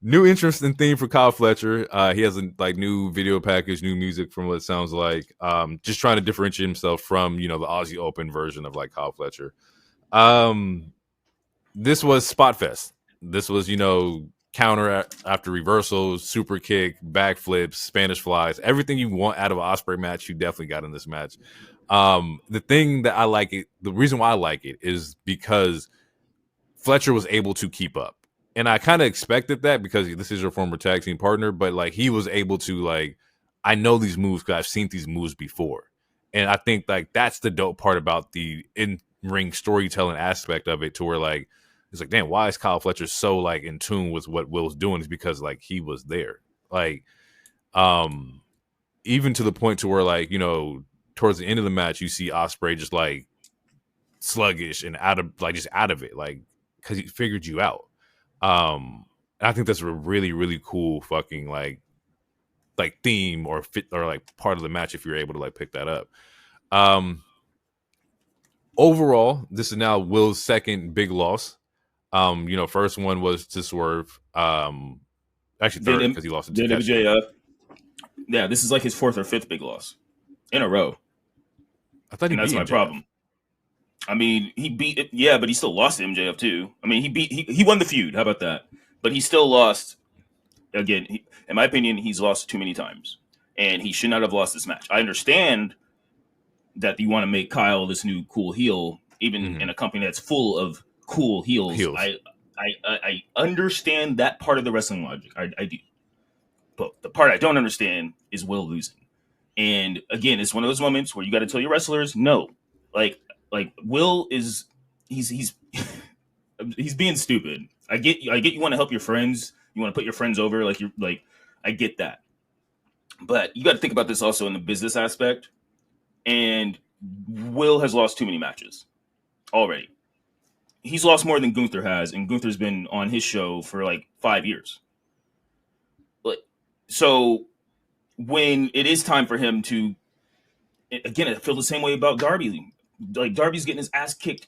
New interesting theme for Kyle Fletcher. He has a new video package, new music from what it sounds like. Just trying to differentiate himself from the Aussie Open version of like Kyle Fletcher. This was Spot Fest. This was counter after reversals, super kick, backflips, Spanish flies, everything you want out of an Ospreay match, you definitely got in this match. The thing that I like it, the reason why I like it is because Fletcher was able to keep up. And I kind of expected that because this is your former tag team partner, but like he was able to I know these moves because I've seen these moves before. And I think like that's the dope part about the in-ring storytelling aspect of it, to where like it's like, damn, why is Kyle Fletcher so like in tune with what Will's doing? Is because like he was there. Like even to the point to where like, towards the end of the match you see Ospreay just like sluggish and out of it, like because he figured you out. I think that's a really, really cool fucking like theme or fit or like part of the match if you're able to like pick that up. Overall, this is now Will's second big loss. First one was to Swerve. Actually third because he lost it to MJF. Yeah, this is like his fourth or fifth big loss in a row. I thought that's my problem. I mean, he beat it, yeah, but he still lost to MJF too. I mean, he won the feud. How about that? But he still lost. Again, in my opinion, he's lost too many times, and he should not have lost this match. I understand that you want to make Kyle this new cool heel, even in a company that's full of cool heels. I understand that part of the wrestling logic. I do. But the part I don't understand is Will losing. And again, it's one of those moments where you got to tell your wrestlers, no. Like Will is he's being stupid. I get you want to help your friends. You want to put your friends over. I get that. But you got to think about this also in the business aspect. And Will has lost too many matches already. He's lost more than Gunther has, and Gunther's been on his show for like 5 years. So when it is time for him to, again, I feel the same way about Darby. Like Darby's getting his ass kicked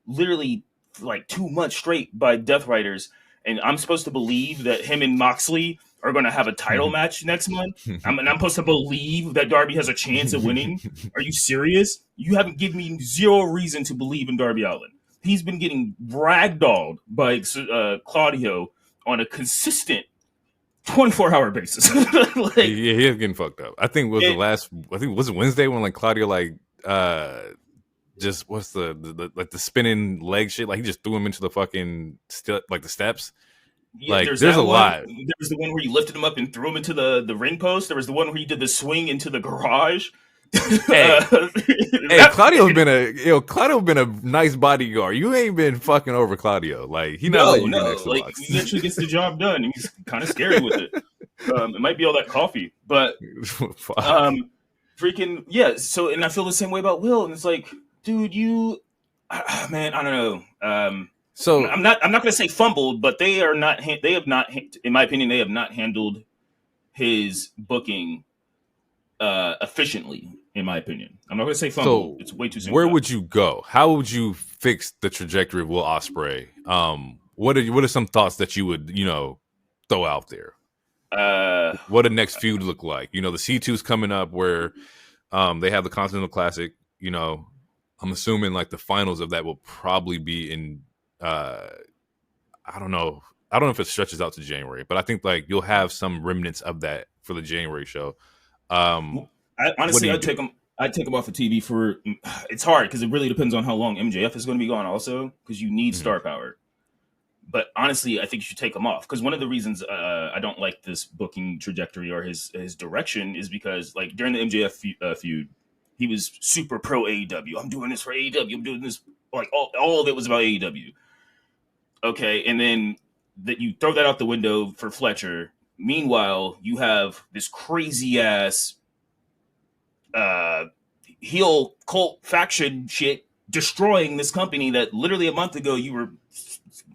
literally like 2 months straight by Deathriders, and I'm supposed to believe that him and Moxley are going to have a title match next month. I'm supposed to believe that Darby has a chance of winning. Are you serious? You haven't given me zero reason to believe in Darby Allin. He's been getting ragdolled by Claudio on a consistent 24-hour basis. He is getting fucked up. I think was it Wednesday when like Claudio just what's the spinning leg shit, like he just threw him into the fucking the steps. Yeah, like there's a lot. There was the one where you lifted him up and threw him into the ring post. There was the one where you did the swing into the garage. Hey, Claudio's been a nice bodyguard. You ain't been fucking over Claudio. Like he not letting you get next to the box. He actually gets the job done. He's kind of scary with it. It might be all that coffee, but freaking yeah. So, and I feel the same way about Will, and it's like, dude, man, I don't know. So I'm not going to say fumbled, but they have not, in my opinion, they have not handled his booking efficiently. In my opinion, I'm not going to say fumbled. It's way too soon. Where would you go? How would you fix the trajectory of Will Ospreay? What are some thoughts that you would throw out there? What the next feud look like? The C2's coming up where they have the Continental Classic. I'm assuming like the finals of that will probably be in I don't know. I don't know if it stretches out to January, but I think like you'll have some remnants of that for the January show. What do Honestly, you I'd do? take him. I'd take him off of TV for. It's hard because it really depends on how long MJF is going to be gone. Also, because you need Mhm. star power. But honestly, I think you should take him off because one of the reasons I don't like this booking trajectory or his direction is because like during the MJF feud, he was super pro AEW. I'm doing this for AEW. I'm doing this like all of it was about AEW. Okay, and then that you throw that out the window for Fletcher. Meanwhile, you have this crazy ass uh, heel cult faction shit destroying this company that literally a month ago you were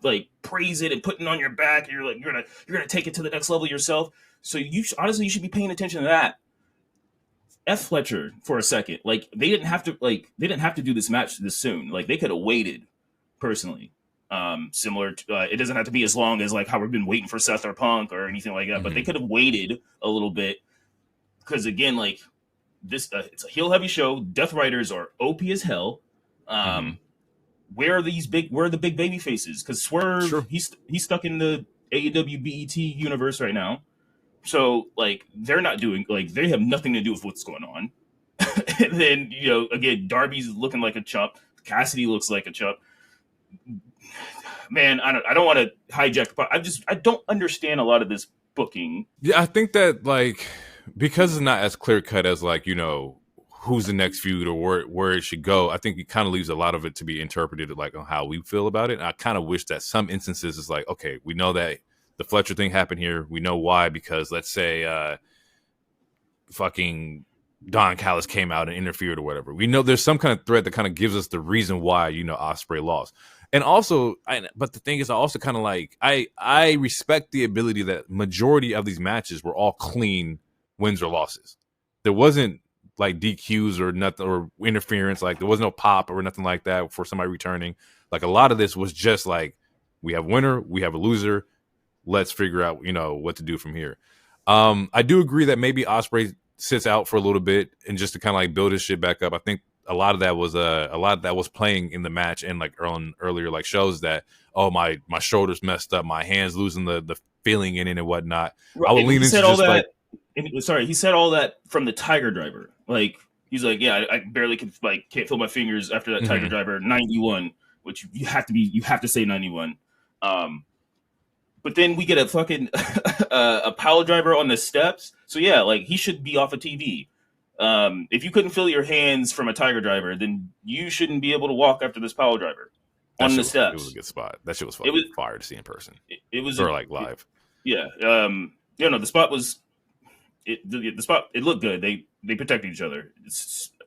like praising and putting on your back. And you're like you're gonna take it to the next level yourself. So honestly you should be paying attention to that. F Fletcher for a second. Like they didn't have to do this match this soon. Like they could have waited personally. Similar to it doesn't have to be as long as like how we've been waiting for Seth or Punk or anything like that, but they Mhm. could have waited a little bit because again, like this it's a heel heavy show. Deathriders are OP as hell. Mhm. Um, where are the big baby faces? Because Swerve Sure. he's stuck in the AEW BET universe right now. So like they're not doing like they have nothing to do with what's going on. And then again Darby's looking like a chump. Cassidy looks like a chump. Man, I don't want to hijack, but I don't understand a lot of this booking. Yeah, I think that like because it's not as clear cut as like who's the next feud or where it should go. I think it kind of leaves a lot of it to be interpreted like on how we feel about it. And I kind of wish that some instances is like, okay, we know that the Fletcher thing happened here. We know why because let's say fucking Don Callis came out and interfered or whatever. We know there's some kind of thread that kind of gives us the reason why Ospreay lost. And also, but the thing is, I also kind of like I respect the ability that majority of these matches were all clean wins or losses. There wasn't like DQs or nothing or interference. Like there was no pop or nothing like that for somebody returning. Like a lot of this was just like we have a winner, we have a loser. Let's figure out what to do from here. I do agree that maybe Ospreay sits out for a little bit and just to kind of like build his shit back up. I think a lot of that was playing in the match and like earlier like shows that my shoulders messed up, my hands losing the feeling in it and whatnot. Right, I would and lean he into said all just like that. Sorry, he said all that from the Tiger Driver. Like he's like, yeah, I barely can can't feel my fingers after that Tiger mhm. Driver 91, which you have to say 91. Um, but then we get a fucking a power driver on the steps. So yeah, like he should be off of TV. If you couldn't feel your hands from a Tiger Driver, then you shouldn't be able to walk after this power driver That on the shit was a steps. good spot. That shit was It fucking was fire to see in person it was or like live. yeah. The spot was the spot. It looked good. They protected each other.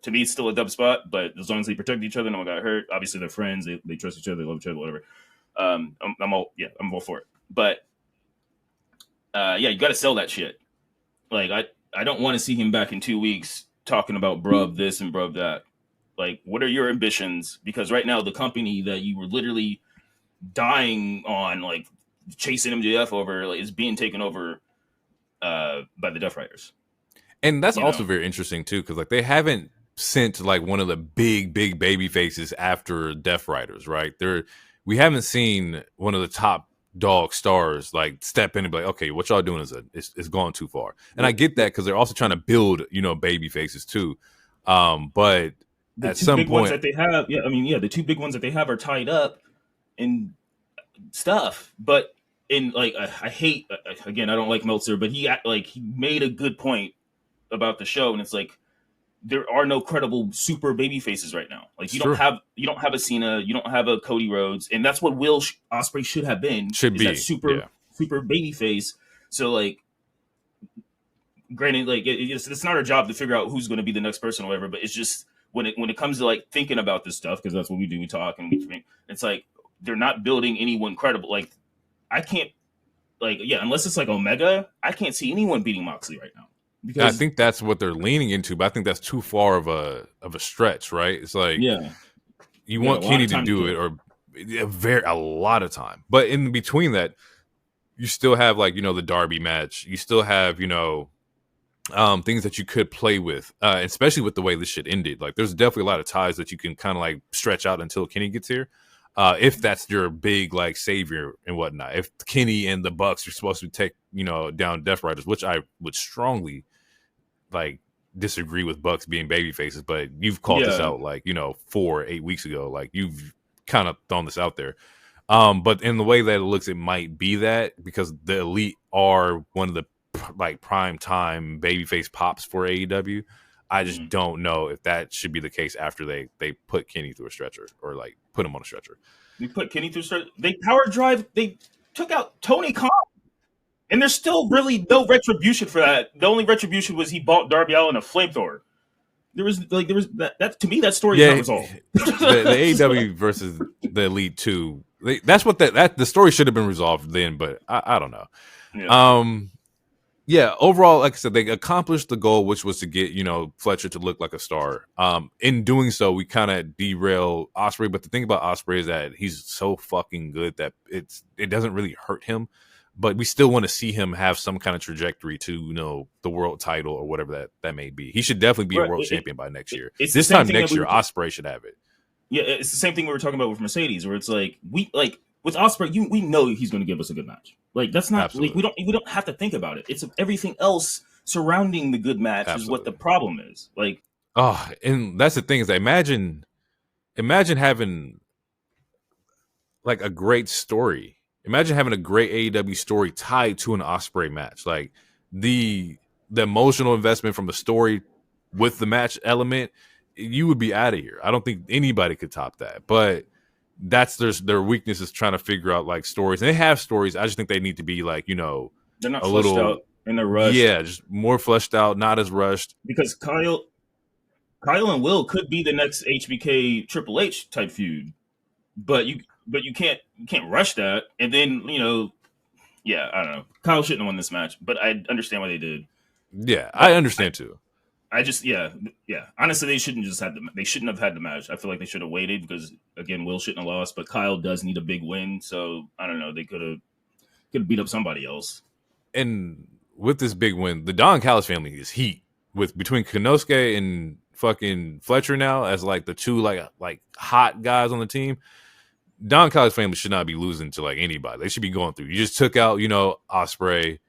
To me, it's still a dub spot, but as long as they protect each other, no one got hurt. Obviously, they're friends. They trust each other. They love each other. Whatever. I'm all for it. But yeah, you got to sell that shit. Like I don't want to see him back in 2 weeks talking about bruv this and bruv that. Like, what are your ambitions? Because right now, the company that you were literally dying on, like chasing MJF over, like, is being taken over by the Death Riders. And that's You also know, very interesting too, because like they haven't sent like one of the big baby faces after Death Riders, right? We haven't seen one of the top dog stars like step in and be like, okay, what y'all doing is going too far. And I the, get that because they're also trying to build baby faces too. But the at two some big ones point, that they have, yeah, I mean, yeah, the two big ones that they have are tied up and stuff. But in like, I hate again, I don't like Meltzer, but he made a good point about the show, and it's like there are no credible super baby faces right now. Like it's true, you don't have a Cena, you don't have a Cody Rhodes, and that's what Will Ospreay should have been, should is that be, yeah. super baby face. So like, granted, like it's not our job to figure out who's going to be the next person or whatever, but it's just when it comes to like thinking about this stuff, because that's what we do. We talk and we think. It's like they're not building anyone credible. Like I can't unless it's like Omega, I can't see anyone beating Moxley right now And I because think that's what they're leaning into, but I think that's too far of a stretch, right? It's like yeah, you we got a want lot Kenny of to time to do it, kill. or a lot of time. But in between that, you still have like the Darby match. You still have things that you could play with, especially with the way this shit ended. Like, there's definitely a lot of ties that you can kind of like stretch out until Kenny gets here. If that's your big like savior and whatnot. If Kenny and the Bucks are supposed to take down Deathriders, which I would strongly like disagree with Bucks being baby faces, but you've called this Yeah, out like 4 8 weeks ago. Like you've kind of thrown this out there. But in the way that it looks, it might be that because the Elite are one of the like prime time babyface pops for AEW. I just mhm. don't know if that should be the case after they put Kenny through a stretcher or like put him on a stretcher. They put Kenny through. They power drive. They took out Tony Khan, and there's still really no retribution for that. The only retribution was he bought Darby Allin a flamethrower. There was that to me that story is not Yeah, resolved. the AEW versus the Elite 2. That's what that the story should have been resolved then, but I don't know. Yeah, Um, yeah, overall, like I said, they accomplished the goal, which was to get Fletcher to look like a star. In doing so, we kind of derail Osprey. But the thing about Osprey is that he's so fucking good that it doesn't really hurt him. But we still want to see him have some kind of trajectory to the world title or whatever that may be. He should definitely be a right. world champion by next year. It's the This same time thing that next year, Osprey should have it. yeah, it's the same thing we were talking about with Mercedes, where it's like with Osprey, we know he's going to give us a good match. Like that's not like Absolutely, we don't have to think about it. It's everything else surrounding the good match is what the absolutely. problem is. Like Oh, and that's the thing is, imagine having like a great story. Imagine having a great AEW story tied to an Osprey match. Like the emotional investment from the story with the match element, you would be out of here. I don't think anybody could top that. But that's their weakness is trying to figure out like stories. And they have stories. I just think they need to be like, they're not a fleshed little, out and they're rushed yeah, just more fleshed out, not as rushed. because Kyle and Will could be the next HBK Triple H type feud, but you can't rush that. And then yeah, I don't know. Kyle shouldn't have won this match, but I understand why they did. Yeah, I But understand too. I just yeah. Honestly, they shouldn't have had the match. I feel like they should have waited because again, Will shouldn't have lost, but Kyle does need a big win. So I don't know. They could have beat up somebody else. And with this big win, the Don Callis family is heat with between Konosuke and fucking Fletcher now as like the two like hot guys on the team. Don Callis family should not be losing to like anybody. They should be going through. You just took out Osprey.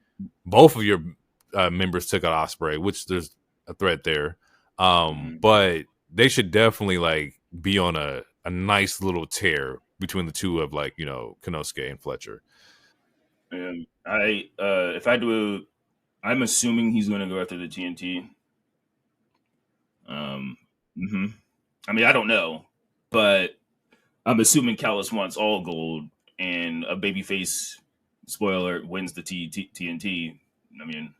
Both of your members took out Osprey, which there's a threat there. Mhm. But they should definitely like be on a nice little tear between the two of like Konosuke and Fletcher. And if I do, I'm assuming he's going to go after the TNT. Um, hmm I mean, I don't know, but I'm assuming Callis wants all gold, and a babyface spoiler wins the TNT. I mean,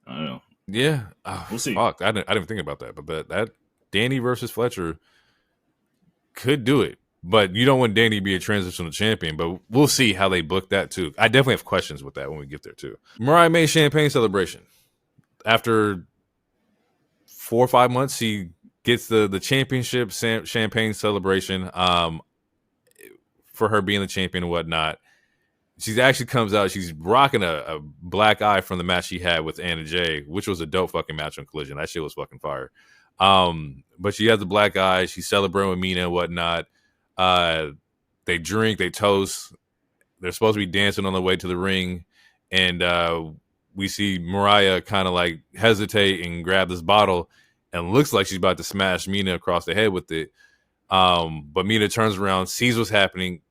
I don't know. Yeah. Oh, We'll see. fuck. I didn't think about that. But that Danny versus Fletcher could do it. But you don't want Danny to be a transitional champion. But we'll see how they book that too. I definitely have questions with that when we get there too. Mariah May champagne celebration. After 4 or 5 months, she gets the championship champagne celebration. For her being the champion and whatnot. She actually comes out. She's rocking a black eye from the match she had with Anna Jay, which was a dope fucking match on Collision. That shit was fucking fire. But she has the black eye. She's celebrating with Mina and whatnot. They drink, they toast. They're supposed to be dancing on the way to the ring, and we see Mariah kind of like hesitate and grab this bottle, and looks like she's about to smash Mina across the head with it. But Mina turns around, sees what's happening.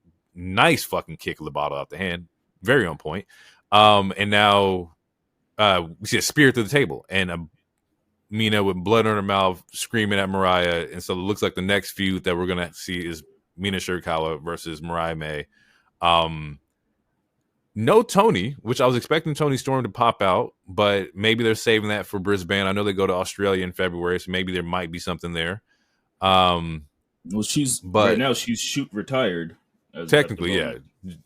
Nice fucking kick of the bottle out the hand. Very on point. And now we see a spear through the table and Mina with blood on her mouth screaming at Mariah. And so it looks like the next feud that we're going to see is Mina Shirakawa versus Mariah May. No Tony, which I was expecting Tony Storm to pop out, but maybe they're saving that for Brisbane. I know they go to Australia in February, so maybe there might be something there. Well, she's right But now. She's shoot retired at the technically, yeah, moment.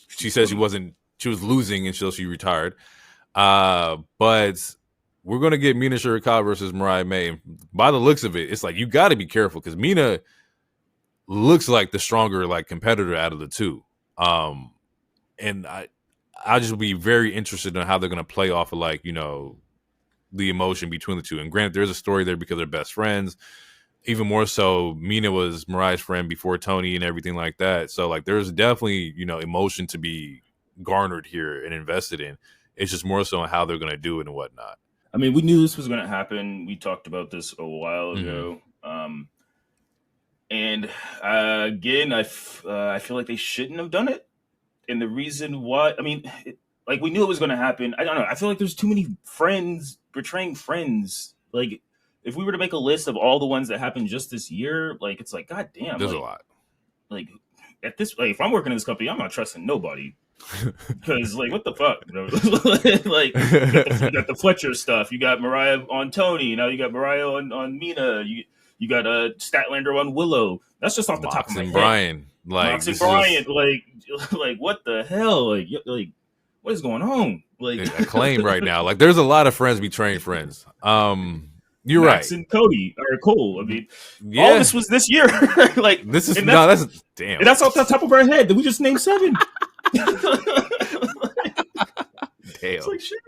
she said she was losing until she retired. But we're gonna get Mina Shirakawa versus Mariah May. And by the looks of it, it's like you got to be careful because Mina looks like the stronger like competitor out of the two. And I just be very interested in how they're gonna play off of like the emotion between the two. And granted, there's a story there because they're best friends. even more so, Mina was Mariah's friend before Tony and everything like that. So like, there's definitely, you know, emotion to be garnered here and invested in. It's just more so on how they're going to do it and whatnot. I mean, we knew this was going to happen. We talked about this a while ago. And again, I feel like they shouldn't have done it. And the reason why, I mean, like we knew it was going to happen. I don't know. I feel like there's too many friends betraying friends. Like, if we were to make a list of all the ones that happened just this year, like it's like, God damn, There's like, a lot. Like at this, like if I'm working in this company, I'm not trusting nobody. Because like, what the fuck, bro? Like, you got the Fletcher stuff. You got Mariah on Tony. Now you got Mariah on Mina. You got Statlander on Willow. That's just off the top of my head. Brian, like Mox and Brian, like what the hell? Like what is going on? Like a claim right now. Like there's a lot of friends betraying friends. You're Max right. And Cody or Cole. I mean, all this was this year. Like this is that's damn. And that's off the top of our head. Did we just name 7? Damn. It's like shit.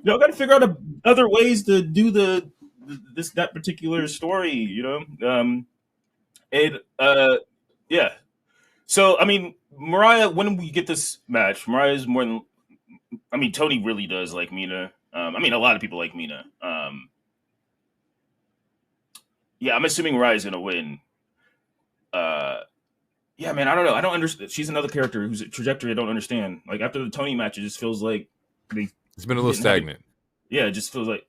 Y'all got to figure out other ways to do that particular story. You know, yeah. So I mean, Mariah, when we get this match, Mariah's more than. I mean, Tony really does like Mina. I mean, a lot of people like Mina. Yeah, I'm assuming Mariah's gonna win. Yeah, man, I don't know. I don't understand. She's another character whose trajectory I don't understand. Like after the Tony match, it just feels like it's been a little stagnant. Yeah, it just feels like.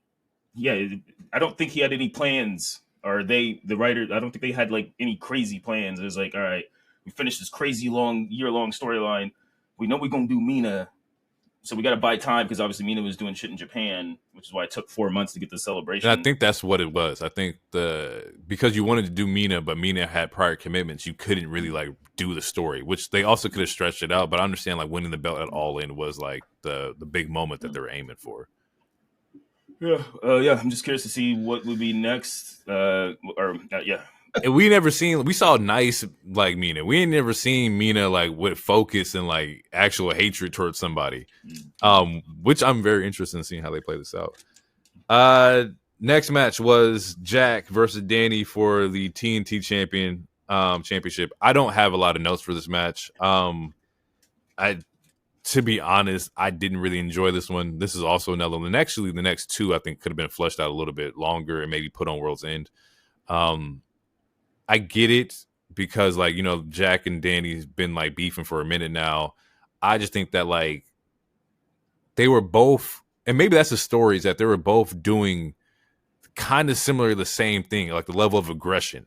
Yeah, I don't think he had any plans, or the writer. I don't think they had like any crazy plans. It was like, all right, we finished this crazy year-long storyline. We know we're gonna do Mina. So we got to buy time because obviously Mina was doing shit in Japan, which is why it took 4 months to get the celebration. And I think that's what it was. I think because you wanted to do Mina, but Mina had prior commitments, you couldn't really like do the story, which they also could have stretched it out. But I understand like winning the belt at All In was like the big moment that they were aiming for. Yeah, yeah. I'm just curious to see what would be next. Yeah. And we saw nice like Mina. We ain't never seen Mina like with focus and like actual hatred towards somebody. Which I'm very interested in seeing how they play this out. Next match was Jack versus Danny for the TNT championship. I don't have a lot of notes for this match. To be honest, I didn't really enjoy this one. This is also another one. And actually the next two I think could have been fleshed out a little bit longer and maybe put on World's End. I get it because, like, you know, Jack and Danny's been, like, beefing for a minute now. I just think that, like, they were both, and maybe that's the story, is that they were both doing kind of similar the same thing, like the level of aggression,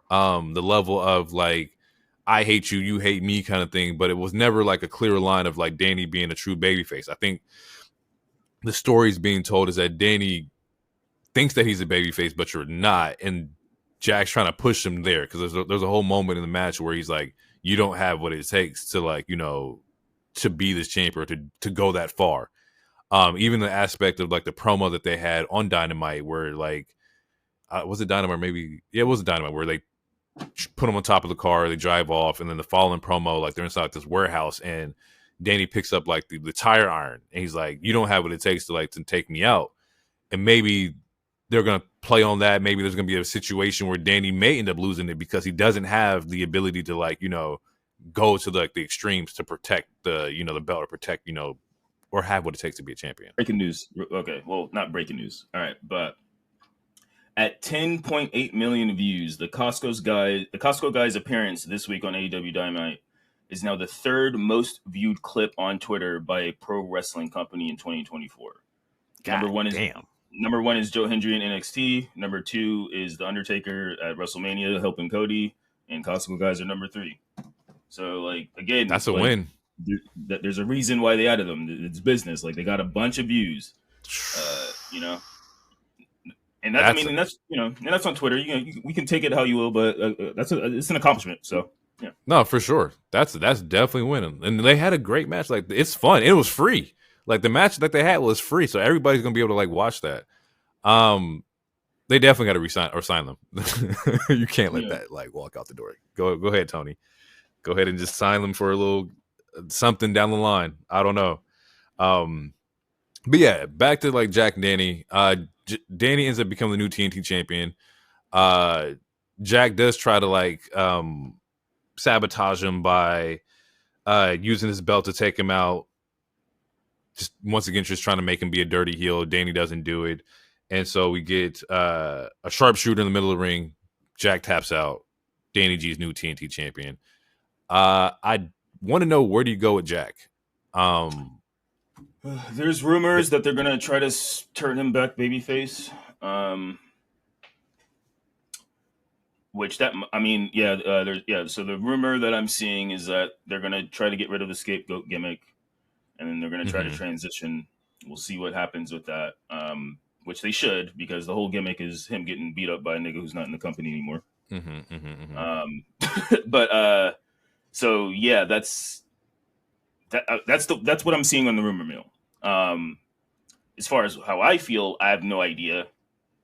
the level of, like, I hate you, you hate me kind of thing, but it was never, like, a clear line of, like, Danny being a true babyface. I think the story's being told is that Danny thinks that he's a babyface, but you're not, and Jack's trying to push him there because there's a whole moment in the match where he's like, you don't have what it takes to, like, you know, to be this champion, to go that far. Even the aspect of like the promo that they had on Dynamite where like, was it Dynamite? Maybe, yeah, it was Dynamite where they put him on top of the car, they drive off, and then the following promo, like they're inside this warehouse and Danny picks up like the tire iron and he's like, you don't have what it takes to like to take me out. And maybe they're going to play on that. Maybe there's going to be a situation where Danny may end up losing it because he doesn't have the ability to, like, you know, go to the extremes to protect the, you know, the belt or protect, you know, or have what it takes to be a champion. Breaking news. Okay. Well, not breaking news. All right. But at 10.8 million views, the Costco guy's appearance this week on AEW Dynamite is now the 3rd most viewed clip on Twitter by a pro wrestling company in 2024. Number one is Joe Hendry in NXT. Number 2 is The Undertaker at WrestleMania helping Cody. And Costco guys are number 3. So, like, again, that's a win. There's a reason why they added them. It's business. Like, they got a bunch of views, you know. And that's on Twitter. We can take it how you will, but it's an accomplishment. So, yeah. No, for sure. That's definitely winning. And they had a great match. Like, it's fun. It was free. Like, the match that they had was free, so everybody's gonna be able to like watch that. They definitely got to resign or sign them. You can't let that like walk out the door. Go ahead, Tony. Go ahead and just sign them for a little something down the line. I don't know. But yeah, back to like Jack and Danny. Danny ends up becoming the new TNT champion. Jack does try to like sabotage him by using his belt to take him out. Just once again, just trying to make him be a dirty heel. Danny doesn't do it. And so we get a sharpshooter in the middle of the ring. Jack taps out. Danny G's new TNT champion. I want to know, where do you go with Jack? There's rumors that they're gonna try to turn him back babyface. Which that, I mean, yeah, there's, yeah. So the rumor that I'm seeing is that they're gonna try to get rid of the scapegoat gimmick, and then they're gonna try to transition. We'll see what happens with that. Which they should, because the whole gimmick is him getting beat up by a nigga who's not in the company anymore. But so yeah, that's what I'm seeing on the rumor mill. As far as how I feel, I have no idea.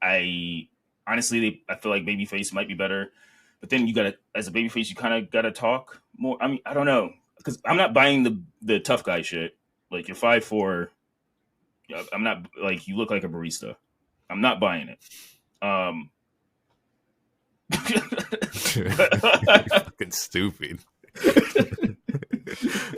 I honestly feel like babyface might be better, but then you gotta, as a babyface, you kind of gotta talk more. I mean, I don't know, because I'm not buying the tough guy shit. Like, you're 5'4". I'm not, like, you look like a barista. I'm not buying it. Fucking stupid.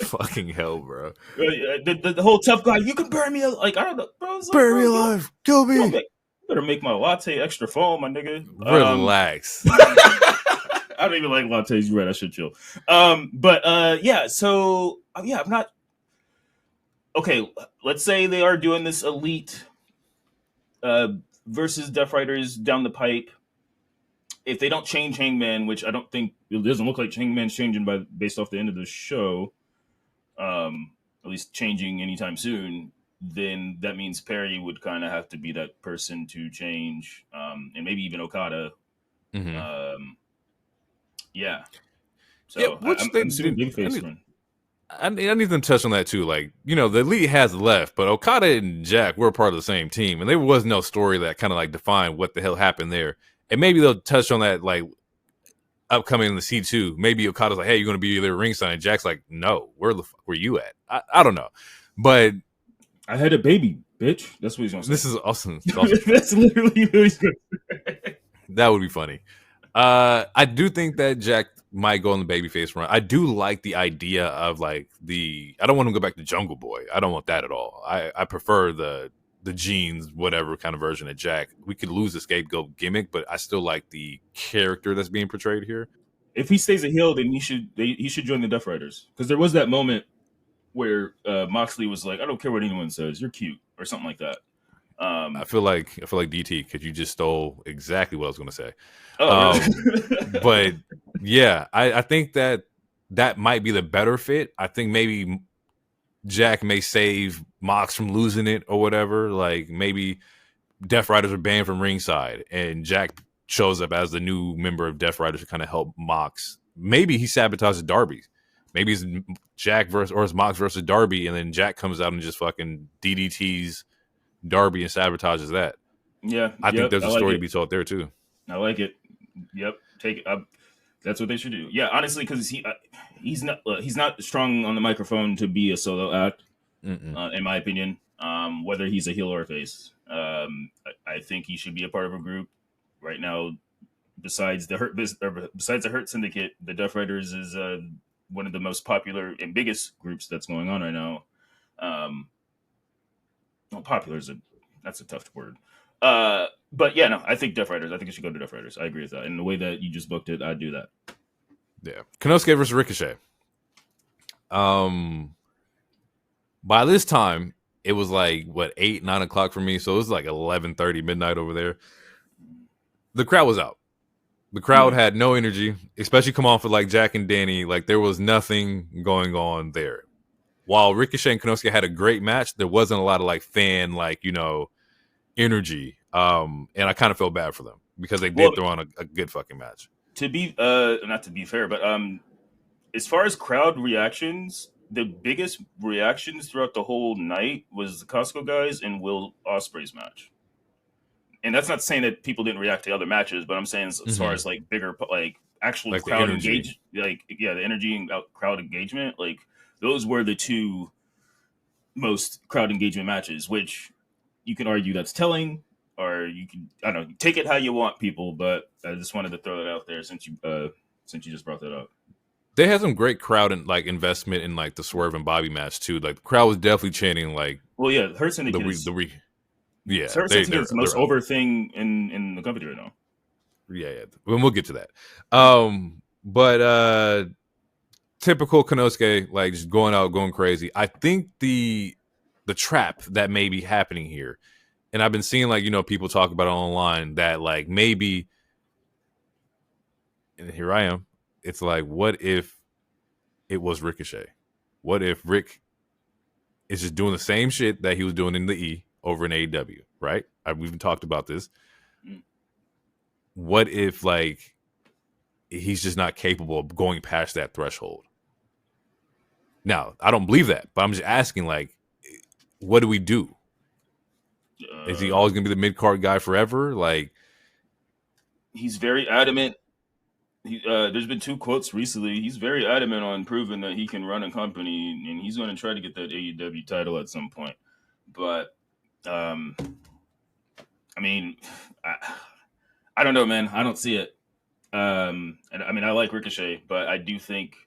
Fucking hell, bro. The whole tough guy, you can burn me, like, I don't know, bro. Like, burn me alive, kill me. Better make my latte extra foam, my nigga. Relax. I don't even like lattes. You're right. I should chill. But yeah. So yeah, I'm not. Okay, let's say they are doing this elite versus Deathriders down the pipe. If they don't change Hangman, which I don't think, it doesn't look like Hangman's changing based off the end of the show, at least changing anytime soon, then that means Perry would kind of have to be that person to change, and maybe even Okada. Yeah. So yeah, I'm assuming babyface run. I need them to touch on that too. Like, you know, the elite has left, but Okada and Jack were part of the same team, and there was no story that kind of like defined what the hell happened there. And maybe they'll touch on that like upcoming in the C2. Maybe Okada's like, "Hey, you're going to be there ringside." And Jack's like, "No, where the fuck were you at?" I don't know, but I had a baby, bitch. That's what he's going to say. This is awesome. That's literally what he's going to say. That would be funny. I do think that Jack might go on the babyface run. I do like the idea of like I don't want him to go back to Jungle Boy. I don't want that at all. I prefer the jeans, whatever kind of version of Jack. We could lose the scapegoat gimmick, but I still like the character that's being portrayed here. If he stays a heel, then he should join the Deathriders, because there was that moment where Moxley was like, "I don't care what anyone says, you're cute," or something like that. I feel like DT, because you just stole exactly what I was going to say. Oh, really? But yeah, I think that might be the better fit. I think maybe Jack may save Mox from losing it or whatever. Like, maybe Deathriders are banned from ringside and Jack shows up as the new member of Deathriders to kind of help Mox. Maybe he sabotages Darby. Maybe it's Jack it's Mox versus Darby, and then Jack comes out and just fucking DDTs Darby and sabotages that. Yeah, I think there's a story to be told there too. I like it. Yep, take it. That's what they should do. Yeah, honestly, because he's not strong on the microphone to be a solo act, in my opinion. Whether he's a heel or a face, I think he should be a part of a group right now. Besides the Hurt Syndicate, the Deathriders is one of the most popular and biggest groups that's going on right now. Well, popular that's a tough word. But yeah, no, I think Deathriders. I think it should go to Deathriders. I agree with that. And the way that you just booked it, I'd do that. Yeah. Konosuke versus Ricochet. By this time, it was like, 8, 9 o'clock for me. So it was like 11:30 midnight over there. The crowd was out. The crowd had no energy, especially come off of like Jack and Danny. Like, there was nothing going on there. While Ricochet and Konosuke had a great match, there wasn't a lot of like fan, like, energy. And I kind of felt bad for them because they did throw on a good fucking match. To be not to be fair, but as far as crowd reactions, the biggest reactions throughout the whole night was the Costco guys and Will Ospreay's match. And that's not saying that people didn't react to other matches, but I'm saying as far as like bigger, like actual like crowd engagement, like the energy and crowd engagement, like those were the two most crowd engagement matches, which you can argue that's telling. or you can, I don't know, take it how you want, people. But I just wanted to throw that out there since you just brought that up. They had some great crowd and like investment in like the Swerve and Bobby match too. Like the crowd was definitely chanting like, well, yeah, Hurt Syndicate yeah, Hurt Syndicate is the most over thing in the company right now. Yeah. We'll get to that. But typical Konosuke, like just going out, going crazy. I think the trap that may be happening here, and I've been seeing like, people talk about it online that like maybe, and here I am, it's like, what if it was Ricochet? What if Rick is just doing the same shit that he was doing in the E over in AEW, right? We've even talked about this. What if like he's just not capable of going past that threshold? Now, I don't believe that, but I'm just asking, like, what do we do? Is he always going to be the mid-card guy forever? Like, he's very adamant. There's been 2 quotes recently. He's very adamant on proving that he can run a company, and he's going to try to get that AEW title at some point. But, I mean, I don't know, man. I don't see it. And I mean, I like Ricochet, but I do think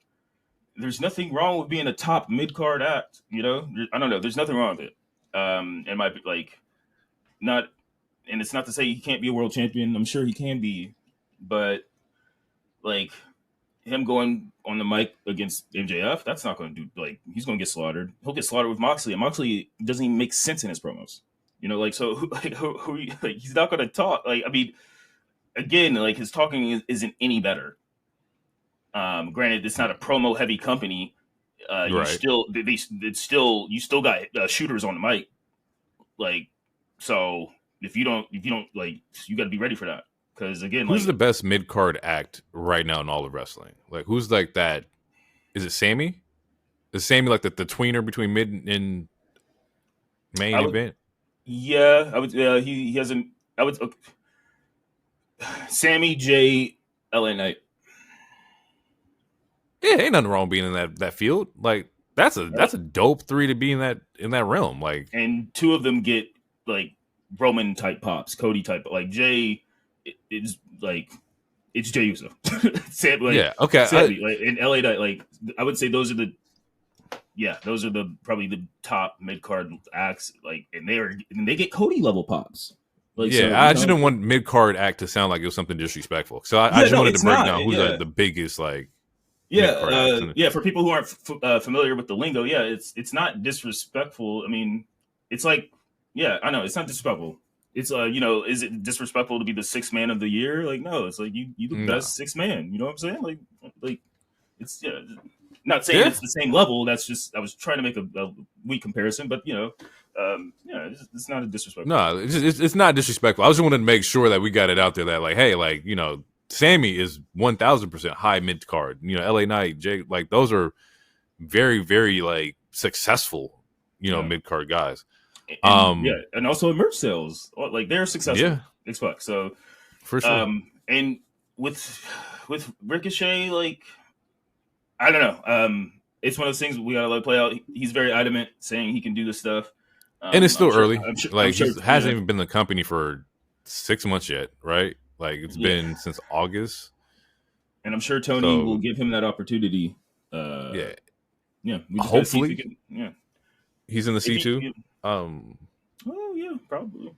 there's nothing wrong with being a top mid-card act, I don't know. There's nothing wrong with it. It might be like not, and it's not to say he can't be a world champion. I'm sure he can be, but like him going on the mic against MJF, that's not going to do, like, he's going to get slaughtered. He'll get slaughtered with Moxley, and Moxley doesn't even make sense in his promos. Like, so who like, he's not going to talk. Like, I mean, again, like his talking isn't any better. Granted, it's not a promo heavy company. You right. you still got shooters on the mic. Like, so if you don't like, you got to be ready for that. Because again, who's like, the best mid card act right now in all of wrestling? Like, who's like that? Is it Sammy? Is Sammy like the tweener between mid and main event? Yeah, I would. He hasn't. I would. Okay. Sammy J, LA Knight. Yeah, ain't nothing wrong being in that field. Like, that's a dope 3 to be in that realm. Like, and 2 of them get like Roman type pops, Cody type. Like Jay is like, it's Jay Uso. Sam, like, yeah, okay. Sammy, like in LA Knight, like I would say those are probably the top mid card acts. Like, and they get Cody level pops. Like, yeah, so, I just didn't want mid card act to sound like it was something disrespectful. So I just wanted to break down who's like the biggest like. Yeah, for people who aren't familiar with the lingo, yeah, it's not disrespectful. I mean, it's like, yeah, I know it's not disrespectful. It's is it disrespectful to be the 6th man of the year? Like, no, it's like you the best 6th man. You know what I'm saying? Like it's, yeah, not saying it's the same level. That's just, I was trying to make a weak comparison, but it's not a disrespectful. No, it's not disrespectful. I just wanted to make sure that we got it out there that like, hey, like, Sammy is 1000% high mid card. LA Knight, Jay, like those are very, very like successful, mid card guys. And also merch sales, like they're successful. Yeah, Xbox. So for sure. And with Ricochet, like, I don't know. It's one of those things we gotta let play out. He's very adamant, saying he can do this stuff. And it's still early. He hasn't even been in the company for 6 months yet, right? Like, it's been since August. And I'm sure Tony will give him that opportunity. Yeah. Hopefully. He's in the C2. Oh, yeah, probably.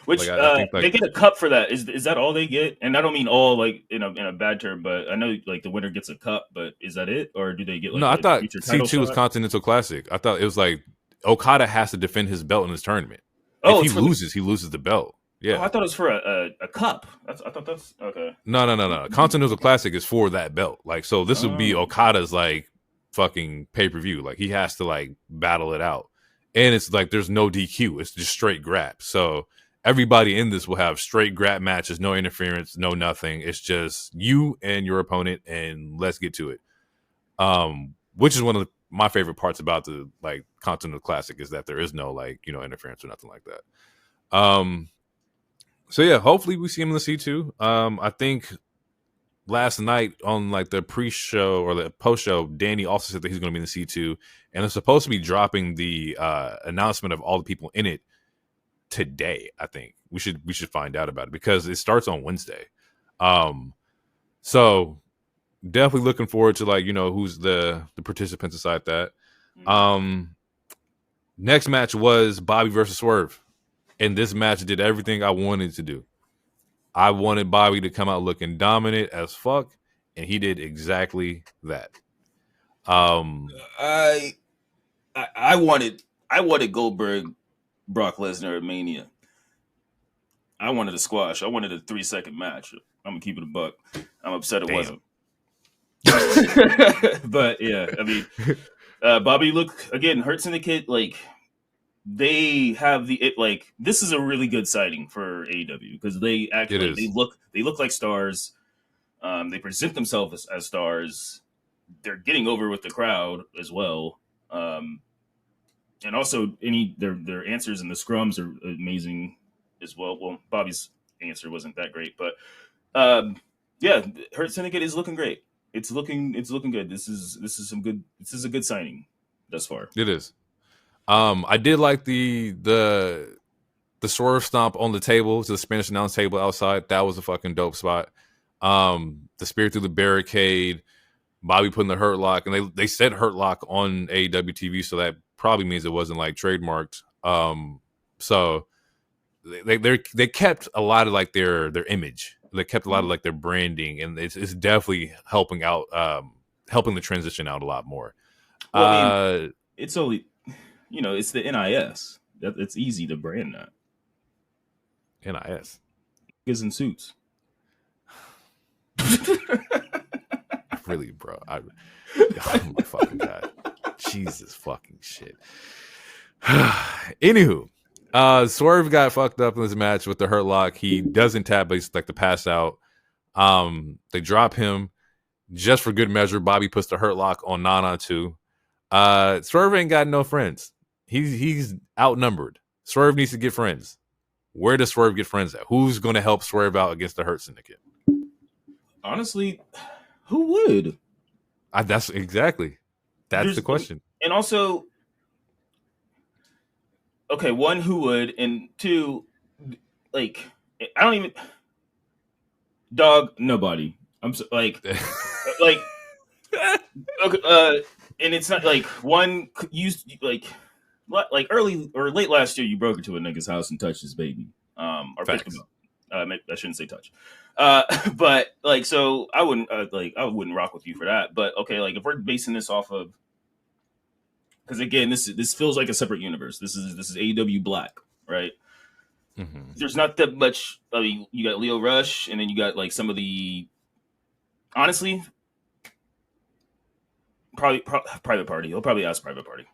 Which, like, I think, like, they get a cup for that. Is that all they get? And I don't mean all, like, in a bad term, but I know, like, the winner gets a cup, but is that it? Or do they get, like, no, I thought C2 was Continental Classic. I thought it was, like, Okada has to defend his belt in his tournament. Oh, if he loses, he loses the belt. Yeah. Oh, I thought it was for a cup. I thought that's okay. No. Continental Classic is for that belt. Like, so this would be Okada's like fucking pay-per-view. Like, he has to like battle it out. And it's like there's no DQ. It's just straight grab. So everybody in this will have straight grab matches, no interference, no nothing. It's just you and your opponent, and let's get to it. Which is one of my favorite parts about the like Continental Classic is that there is no like, interference or nothing like that. So yeah, hopefully we see him in the C2. I think last night on like the pre-show or the post-show, Danny also said that he's going to be in the C2, and it's supposed to be dropping the announcement of all the people in it today. I think we should find out about it because it starts on Wednesday. So definitely looking forward to like who's the participants inside that. Next match was Bobby versus Swerve, and this match did everything I wanted to do. I wanted Bobby to come out looking dominant as fuck, and he did exactly that. I wanted Goldberg, Brock Lesnar at Mania. I wanted a squash. I wanted a 3-second match. I'm gonna keep it a buck. I'm upset it wasn't. But yeah, I mean, Bobby, look again. Hurt Syndicate, like they have this is a really good sighting for AEW because they actually they look like stars. They present themselves as stars. They're getting over with the crowd as well. And also their answers in the scrums are amazing as well. Well, Bobby's answer wasn't that great, but yeah, Hurt Syndicate is looking great. It's looking good. This is a good signing thus far. It is. I did like the Swerve stomp on the table, to the Spanish announce table outside. That was a fucking dope spot. The spear through the barricade, Bobby putting the Hurt Lock, and they said Hurt Lock on AEW TV, so that probably means it wasn't like trademarked. So they kept a lot of like their image. They kept a lot of like their branding, and it's definitely helping out, helping the transition out a lot more. Well, I mean, it's only, it's the NIS. It's easy to brand that. NIS. Niggas in suits. Really, bro. Oh my fucking God. Jesus fucking shit. Anywho, Swerve got fucked up in this match with the Hurt Lock. He doesn't tap, but he's like the pass out. They drop him just for good measure. Bobby puts the Hurt Lock on Nana too. Swerve ain't got no friends. He's outnumbered. Swerve needs to get friends. Where does Swerve get friends at? Who's going to help Swerve out against the Hurt Syndicate? Honestly, who would? That's exactly. That's the question. And also, okay, one, who would, and two, like, I don't even. Dog, nobody. I'm so, like, like, okay, and it's not like one used like early or late last year, you broke into a nigga's house and touched his baby, or picked him up. I shouldn't say touch, but like, so I wouldn't rock with you for that. But okay, like if we're basing this off of, because again, this feels like a separate universe. This is AEW Black, right? Mm-hmm. There's not that much. I mean, you got Leo Rush, and then you got like some of the, honestly, probably Private Party. He'll probably ask Private Party.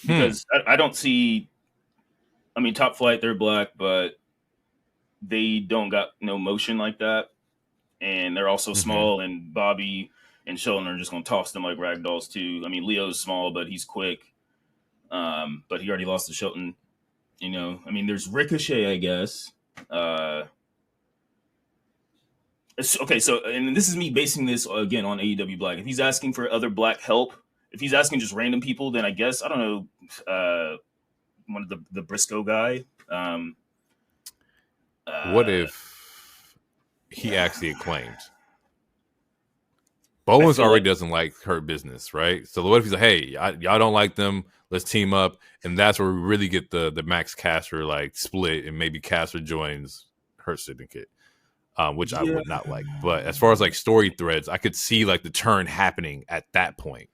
Because I don't see. I mean, Top Flight, they're Black, but they don't got no motion like that, and they're also small. And Bobby and Sheldon are just going to toss them like rag dolls too. I mean, Leo's small, but he's quick. But he already lost to Shelton. I mean, there's Ricochet, I guess. Okay, so, and this is me basing this again on AEW Black. If he's asking for other Black help, if he's asking just random people, then I guess, I don't know, one of the Briscoe guy. What if he actually Acclaimed? Bowens already doesn't like Hurt Business, right? So what if he's like, hey, y'all don't like them, let's team up, and that's where we really get the Max Caster like split, and maybe Caster joins Hurt Syndicate, which I would not like. But as far as like story threads, I could see like the turn happening at that point,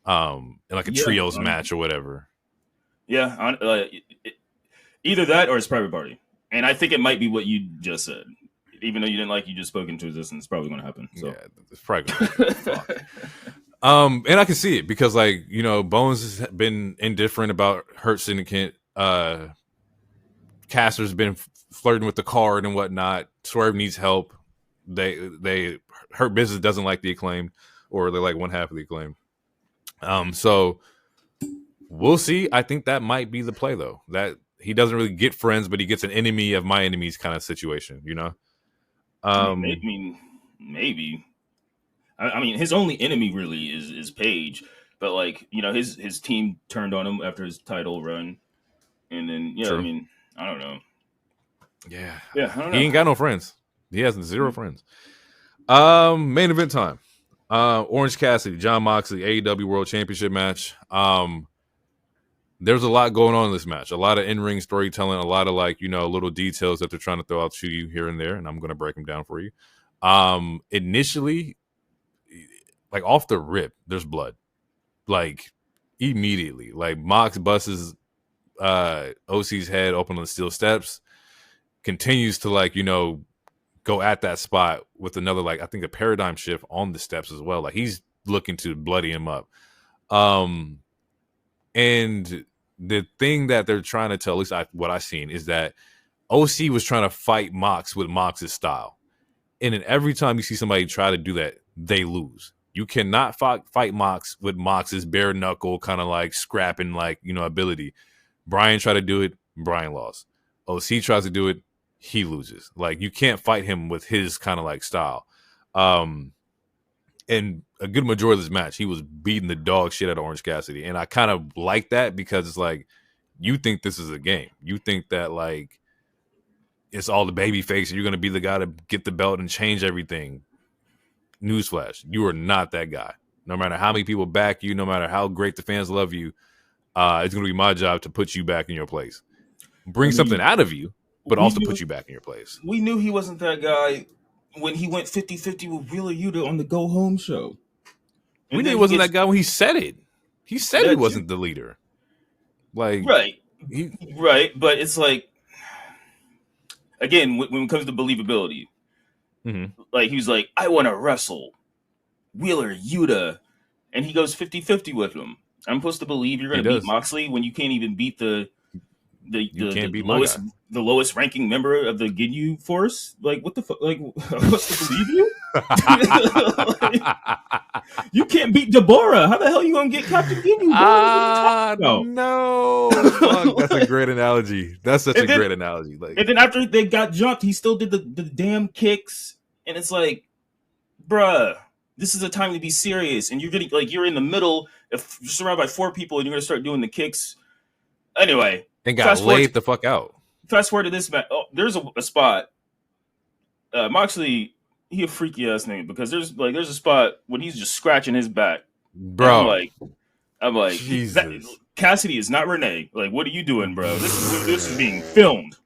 in like a trios match or whatever. Yeah, either that or it's Private Party, and I think it might be what you just said. Even though you didn't like, you just spoke into existence. It's probably going to happen. So. Yeah, it's probably going to happen. And I can see it because, like, Bones has been indifferent about Hurt Syndicate. Caster's been flirting with the card and whatnot. Swerve needs help. They Hurt Business doesn't like the Acclaimed, or they like one half of the Acclaimed. So we'll see. I think that might be the play, though. That he doesn't really get friends, but he gets an enemy of my enemies kind of situation, Maybe. I mean, his only enemy really is Paige. but like his team turned on him after his title run, and then I True. mean I don't know. Yeah. Yeah, I don't He know. ain't got no friends. He has zero friends. Main event time. Orange Cassidy, Jon Moxley, AEW World Championship match. There's a lot going on in this match. A lot of in-ring storytelling, a lot of little details that they're trying to throw out to you here and there, and I'm going to break them down for you. Initially, like off the rip, there's blood. Like immediately. Like Mox busts OC's head open on the steel steps, continues to go at that spot with another I think a paradigm shift on the steps as well. Like he's looking to bloody him up. And the thing that they're trying to tell, at least what I've seen, is that OC was trying to fight Mox with Mox's style. And then every time you see somebody try to do that, they lose. You cannot fight Mox with Mox's bare knuckle kind of scrapping ability. Brian tried to do it, Brian lost. OC tries to do it, he loses. Like you can't fight him with his kind of style. And a good majority of this match, he was beating the dog shit out of Orange Cassidy. And I kind of like that because it's like, you think this is a game. You think that it's all the baby face. You're going to be the guy to get the belt and change everything. Newsflash, you are not that guy. No matter how many people back you, no matter how great the fans love you, it's going to be my job to put you back in your place. Bring something out of you, but also put you back in your place. We knew he wasn't that guy when he went 50-50 with Wheeler Yuta on the Go Home show. We knew he wasn't that guy when he said it. He said he wasn't the leader. Right. But it's like, again, when it comes to believability, like he was like, I want to wrestle Wheeler Yuta, and he goes 50-50 with him. I'm supposed to believe you're going to beat Moxley when you can't even beat the lowest ranking member of the Ginyu Force. Like, what the fuck? Like, I'm supposed to believe you? You can't beat Deborah. How the hell are you gonna get Captain Ginyu? No, fuck, that's a great analogy. That's such a great analogy. And then after they got jumped, he still did the damn kicks, and it's like, bruh, this is a time to be serious, and you're in the middle. If you're surrounded by 4 people, and you're gonna start doing the kicks. Anyway, and got laid the fuck out. Fast forward to this match. Oh, there's a spot. Moxley, he a freaky ass nigga because there's a spot when he's just scratching his back, bro. I'm like, Jesus. Cassidy is not Renee. Like, what are you doing, bro? This is being filmed.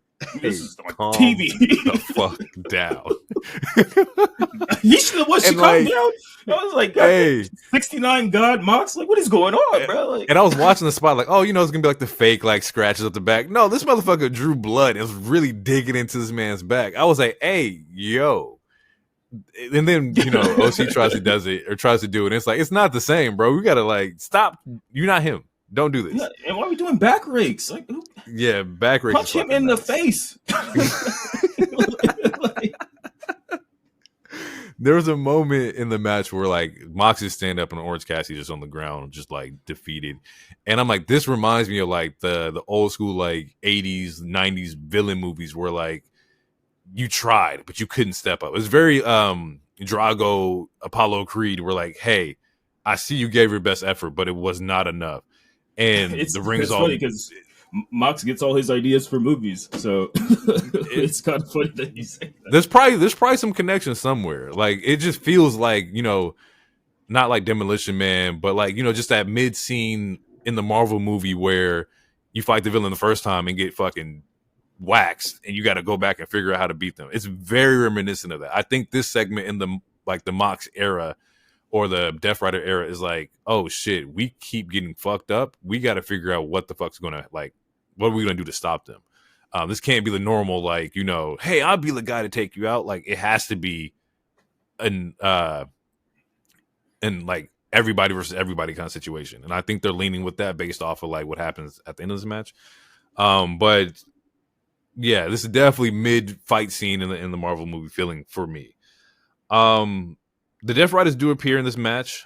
This is on TV. The fuck down. He should have watched you calm down. I was like, hey, 69 God Mox. Like, what is going on, bro? Like, and I was watching the spot, like, oh, it's gonna be like the fake scratches up the back. No, this motherfucker drew blood and was really digging into this man's back. I was like, hey, yo. And then OC tries to do it. And it's like, it's not the same, bro. We gotta stop. You're not him. Don't do this. Yeah, and why are we doing back rakes? Like, yeah, back rakes. Punch him in the face. There was a moment in the match where Mox is stand up and Orange Cassidy just on the ground, just defeated. And I'm like, this reminds me of the old school 80s, 90s villain movies where you tried, but you couldn't step up. It was very Drago, Apollo Creed, where hey, I see you gave your best effort, but it was not enough. And the ring is all funny because Mox gets all his ideas for movies, so it's kind of funny that you say that. There's probably some connection somewhere. It just feels not like Demolition Man, but just that mid scene in the Marvel movie where you fight the villain the first time and get fucking waxed, and you got to go back and figure out how to beat them. It's very reminiscent of that. I think this segment in the Mox era or the Deathrider era is oh shit, we keep getting fucked up. We got to figure out what the fuck's gonna what are we gonna do to stop them. This can't be the normal hey, I'll be the guy to take you out. It has to be an everybody versus everybody kind of situation. And I think they're leaning with that based off of what happens at the end of this match. But yeah, this is definitely mid fight scene in the Marvel movie feeling for me. The Deathriders do appear in this match.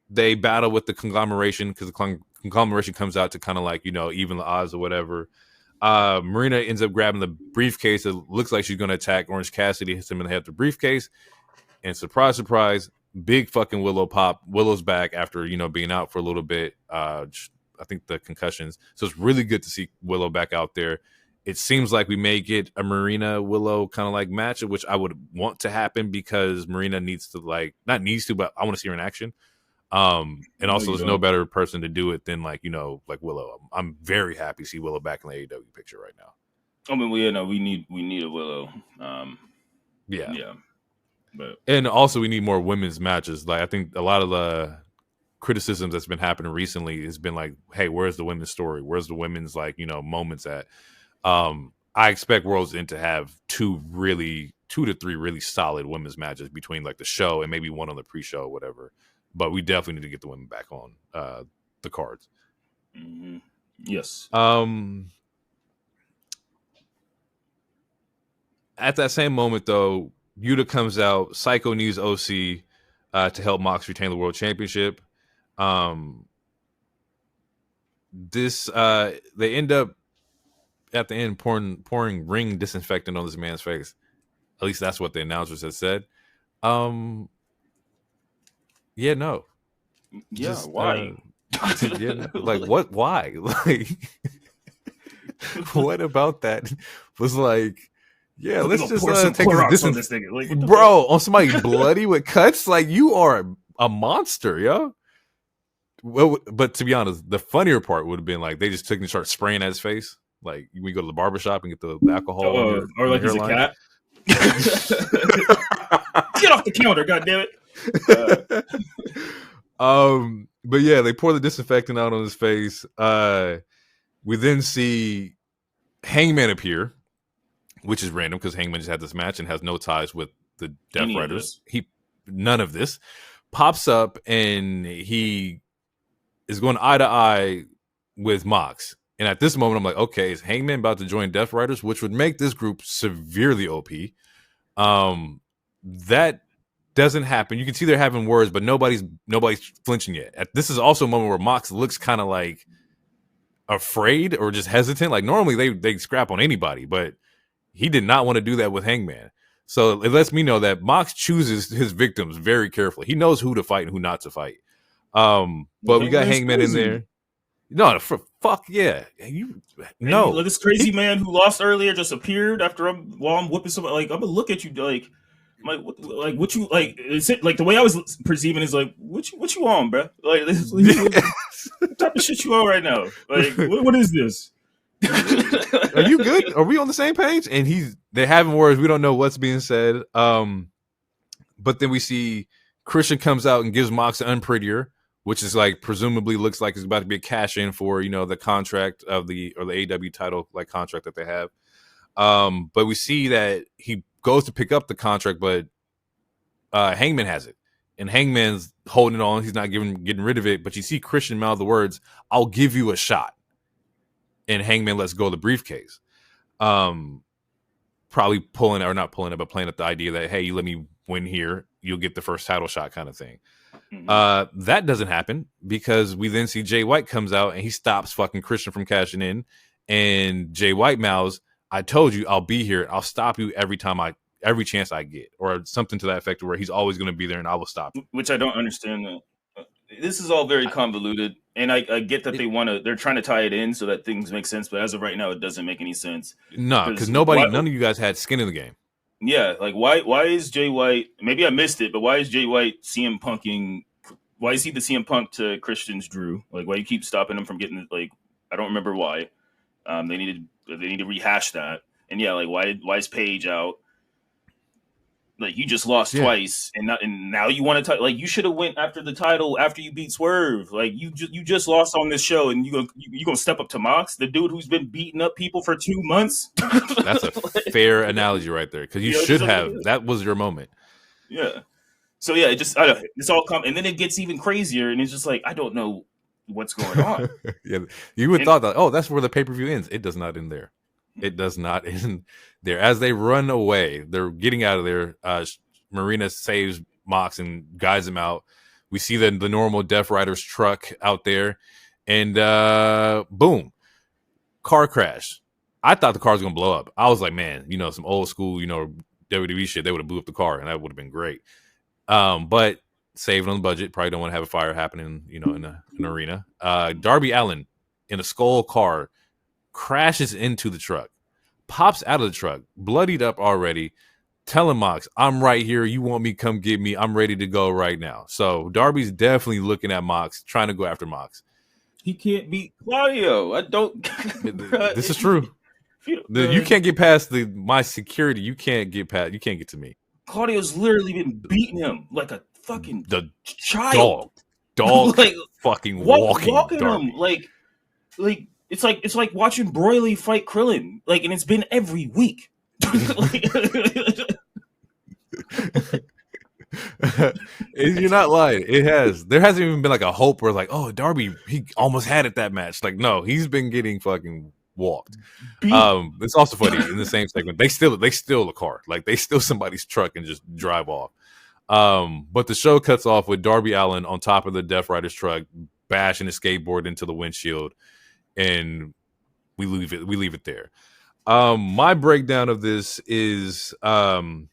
They battle with the conglomeration because the conglomeration comes out to kind of even the odds or whatever. Marina ends up grabbing the briefcase. It looks like she's going to attack Orange Cassidy, hits him in the head with the briefcase. And surprise, surprise, big fucking Willow pop. Willow's back after being out for a little bit. I think the concussions. So it's really good to see Willow back out there. It seems like we may get a Marina Willow kind of like match, which I would want to happen because Marina needs to not needs to, but I want to see her in action. And also there's no better person to do it than like Willow. I'm very happy to see Willow back in the AEW picture right now. I mean, we need a Willow. Yeah. But and also we need more women's matches. Like I think a lot of the criticisms that's been happening recently has been like, hey, where's the women's story? Where's the women's moments at? I expect World's End to have 2 to 3 really solid women's matches between like the show and maybe one on the pre-show or whatever. But we definitely need to get the women back on the cards. Mm-hmm. Yes. At that same moment, though, Yuta comes out. Psycho needs OC to help Mox retain the World Championship. They end up at the end pouring ring disinfectant on this man's face. At least that's what the announcers had said. No. Yeah, why? Like what? Why? Like what about that was like? Yeah, let's just take this on this thing, like, bro, on somebody bloody with cuts. Like you are a monster, yo. Well, but to be honest, the funnier part would have been like they just took and started spraying at his face. Like we go to the barbershop and get the alcohol, or like he's a cat. Get off the counter, goddammit. But yeah, they pour the disinfectant out on his face. We then see Hangman appear, which is random because Hangman just had this match and has no ties with the Deathriders. None of this pops up, and he is going eye to eye with Mox. And at this moment, I'm like, okay, is Hangman about to join Deathriders, which would make this group severely OP? That doesn't happen. You can see they're having words, but nobody's flinching yet. This is also a moment where Mox looks kind of like afraid or just hesitant. Like normally they scrap on anybody, but he did not want to do that with Hangman. So it lets me know that Mox chooses his victims very carefully. He knows who to fight and who not to fight. But we got Hangman in there. No, fuck yeah. Like this crazy man who lost earlier just appeared while I'm whipping somebody. Like I'm gonna look at you like what you like? Is it like the way I was perceiving is like what you on, bro? Like what type of shit you on right now? Like what is this? Are you good? Are we on the same page? And they're having words. We don't know what's being said. But then we see Christian comes out and gives Mox an unprettier, which is like presumably looks like it's about to be a cash in for the contract of the AEW title like contract that they have. But we see that he goes to pick up the contract, but Hangman has it, and Hangman's holding it on. He's not getting rid of it. But you see Christian mouth the words, "I'll give you a shot," and Hangman lets go of the briefcase. Probably pulling or not pulling it, but playing at the idea that hey, you let me win here, you'll get the first title shot, kind of thing. Mm-hmm. That doesn't happen because we then see Jay White comes out and he stops fucking Christian from cashing in, and Jay White mouths, "I told you I'll be here. I'll stop you every chance I get," or something to that effect, where he's always going to be there and I will stop you. Which I don't understand. This is all very convoluted, and I get that they're trying to tie it in so that things make sense, but as of right now, it doesn't make any sense. No, because none of you guys had skin in the game. Yeah, like why is Jay White? Maybe I missed it, but why is Jay White CM punking? Why is he the CM Punk to Christian's Drew? Like, why you keep stopping him from getting like? I don't remember why. They need to rehash that. And yeah, like why is Paige out? Like you just lost twice, and now you want to like you should have went after the title after you beat Swerve. Like you just lost on this show, and you gonna step up to Mox, the dude who's been beating up people for 2 months. That's a fair analogy right there, because you should have. That was your moment. Yeah. So yeah, it's all and then it gets even crazier, and it's just like I don't know what's going on. Yeah, you would thought that that's where the pay-per-view ends. It does not end there. It does not end there. As they run away, they're getting out of there. Marina saves Mox and guides him out. We see the normal Death Riders truck out there, and boom, car crash. I thought the car was gonna blow up. I was like, man, some old school, WWE shit. They would have blew up the car, and that would have been great. But saving on the budget. Probably don't want to have a fire happening, in an arena. Darby Allin in a skull car crashes into the truck, pops out of the truck, bloodied up already, telling Mox, I'm right here. You want me, come get me. I'm ready to go right now. So Darby's definitely looking at Mox, trying to go after Mox. He can't beat Claudio. I don't. This is true. You can't get past my security. You can't get to me. Claudio's literally been beating him like a fucking child. Dog like, fucking walking him like it's like watching Broly fight Krillin, like, and it's been every week. You're not lying. It has. There hasn't even been like a hope where like, oh, Darby, he almost had it that match. Like, no, he's been getting fucking walked. It's also funny in the same segment. They steal the car. Like they steal somebody's truck and just drive off. But the show cuts off with Darby Allin on top of the Deathriders truck, bashing his skateboard into the windshield, and we leave it there. My breakdown of this is the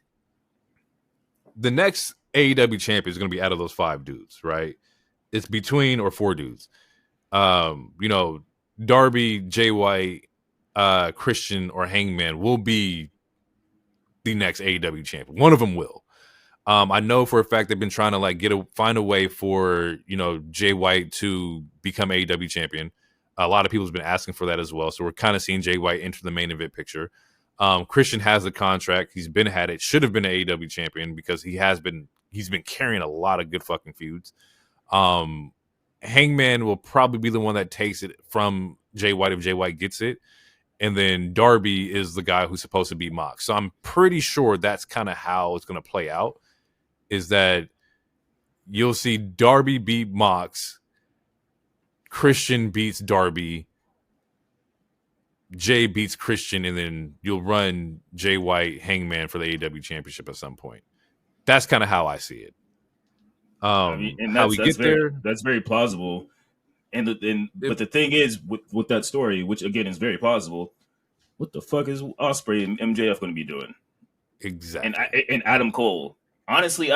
next AEW champion is going to be out of those 5 dudes, right? It's between or 4 dudes. Darby, Jay White, Christian, or Hangman will be the next AEW champion. One of them will. I know for a fact they've been trying to find a way for Jay White to become AEW champion. A lot of people have been asking for that as well. So we're kind of seeing Jay White enter the main event picture. Christian has the contract. He's had it. Should have been an AEW champion because he's been carrying a lot of good fucking feuds. Hangman will probably be the one that takes it from Jay White if Jay White gets it. And then Darby is the guy who's supposed to beat Mox. So I'm pretty sure that's kind of how it's going to play out, is that you'll see Darby beat Mox, Christian beats Darby, Jay beats Christian, and then you'll run Jay White, Hangman for the AEW Championship at some point. That's kind of how I see it. And how we get there, that's very plausible. But the thing is, with that story, which again is very plausible, what the fuck is Ospreay and MJF going to be doing? Exactly. And Adam Cole. Honestly,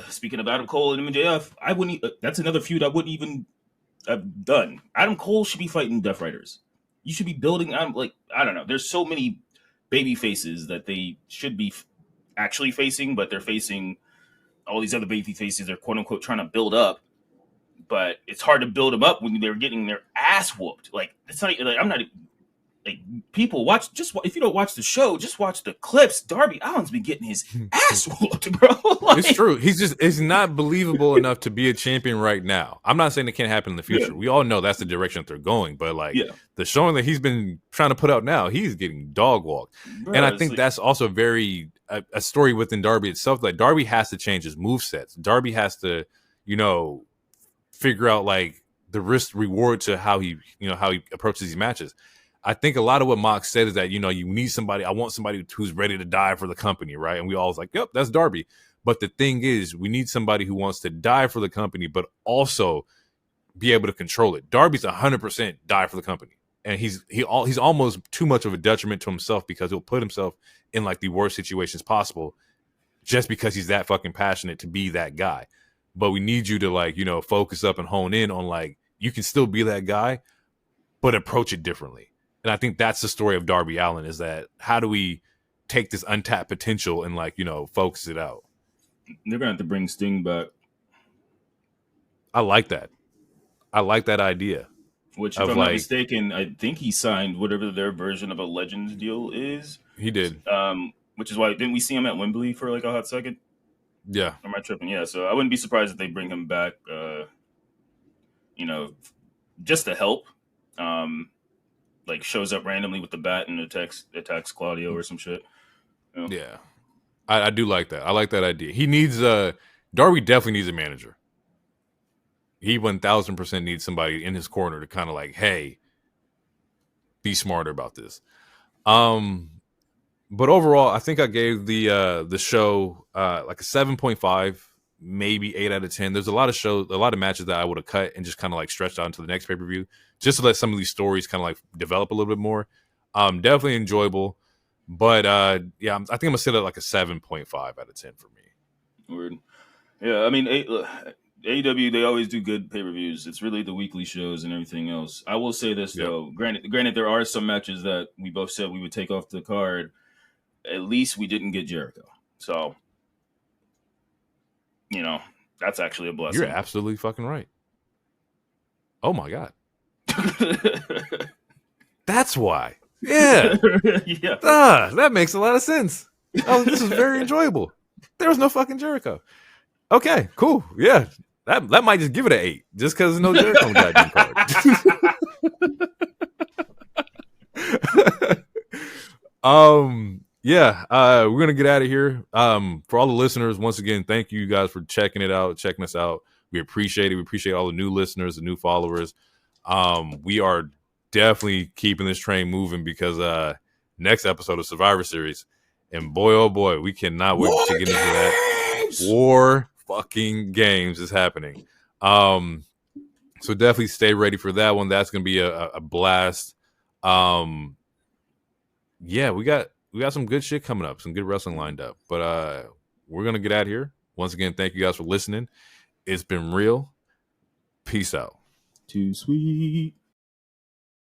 speaking of Adam Cole and MJF, I wouldn't. That's another feud I wouldn't even have done. Adam Cole should be fighting Deathriders. You should be building. I don't know. There's so many baby faces that they should be actually facing, but they're facing all these other baby faces they're quote unquote trying to build up. But it's hard to build them up when they're getting their ass whooped. Like, it's not like I'm not like, people watch, just if you don't watch the show, just watch the clips. Darby Allin's been getting his ass whooped, bro. It's true. It's not believable enough to be a champion right now. I'm not saying it can't happen in the future. Yeah. We all know that's the direction that they're going, but the showing that he's been trying to put out now, he's getting dog walked. Bro, and I think that's also very a story within Darby itself. Like, Darby has to change his movesets. Darby has to, figure out like the risk reward to how he approaches these matches. I think a lot of what Mox said is that, you need somebody, I want somebody who's ready to die for the company, right? And we all was like, yep, that's Darby. But the thing is, we need somebody who wants to die for the company, but also be able to control it. Darby's 100% die for the company. And he's almost too much of a detriment to himself because he'll put himself in like the worst situations possible just because he's that fucking passionate to be that guy. But we need you to focus up and hone in on like, you can still be that guy, but approach it differently. And I think that's the story of Darby Allin, is that how do we take this untapped potential and focus it out? They're going to have to bring Sting back. I like that. I like that idea. Which, if I'm not mistaken, I think he signed whatever their version of a Legends deal is. He did. Which is why, didn't we see him at Wembley for like a hot second? Yeah. Am I tripping? Yeah, so I wouldn't be surprised if they bring him back, just to help. Like, shows up randomly with the bat and attacks Claudio or some shit. Yeah. I do like that. I like that idea. He needs Darby definitely needs a manager. He 1000% needs somebody in his corner to kind of like, hey, be smarter about this. But overall, I think I gave the show like a 7.5, maybe 8 out of 10. There's a lot of matches that I would have cut and just kind of like stretched out into the next pay-per-view, just to let some of these stories kind of like develop a little bit more. Definitely enjoyable, but I think I'm gonna sit at like a 7.5 out of 10 for me. Word. Yeah, I mean, AEW, they always do good pay-per-views. It's really the weekly shows and everything else. I will say this Yep. though. Granted, there are some matches that we both said we would take off the card. At least we didn't get Jericho. So, that's actually a You're blessing. absolutely fucking right. Oh my god. That's why. Yeah. Yeah. That makes a lot of sense. Oh, this is very enjoyable. There was no fucking Jericho. Okay, cool. Yeah. That might just give it an 8, just because there's no Jericho on the goddamn card. Yeah, we're gonna get out of here. For all the listeners, once again, thank you guys for checking us out. We appreciate it. We appreciate all the new listeners, the new followers. We are definitely keeping this train moving because next episode of Survivor Series, and boy oh boy, we cannot wait to get into that. War fucking games is happening. So definitely stay ready for that one. That's gonna be a blast. Yeah, we got some good shit coming up, some good wrestling lined up. But we're gonna get out of here. Once again, thank you guys for listening. It's been real. Peace out. Too sweet.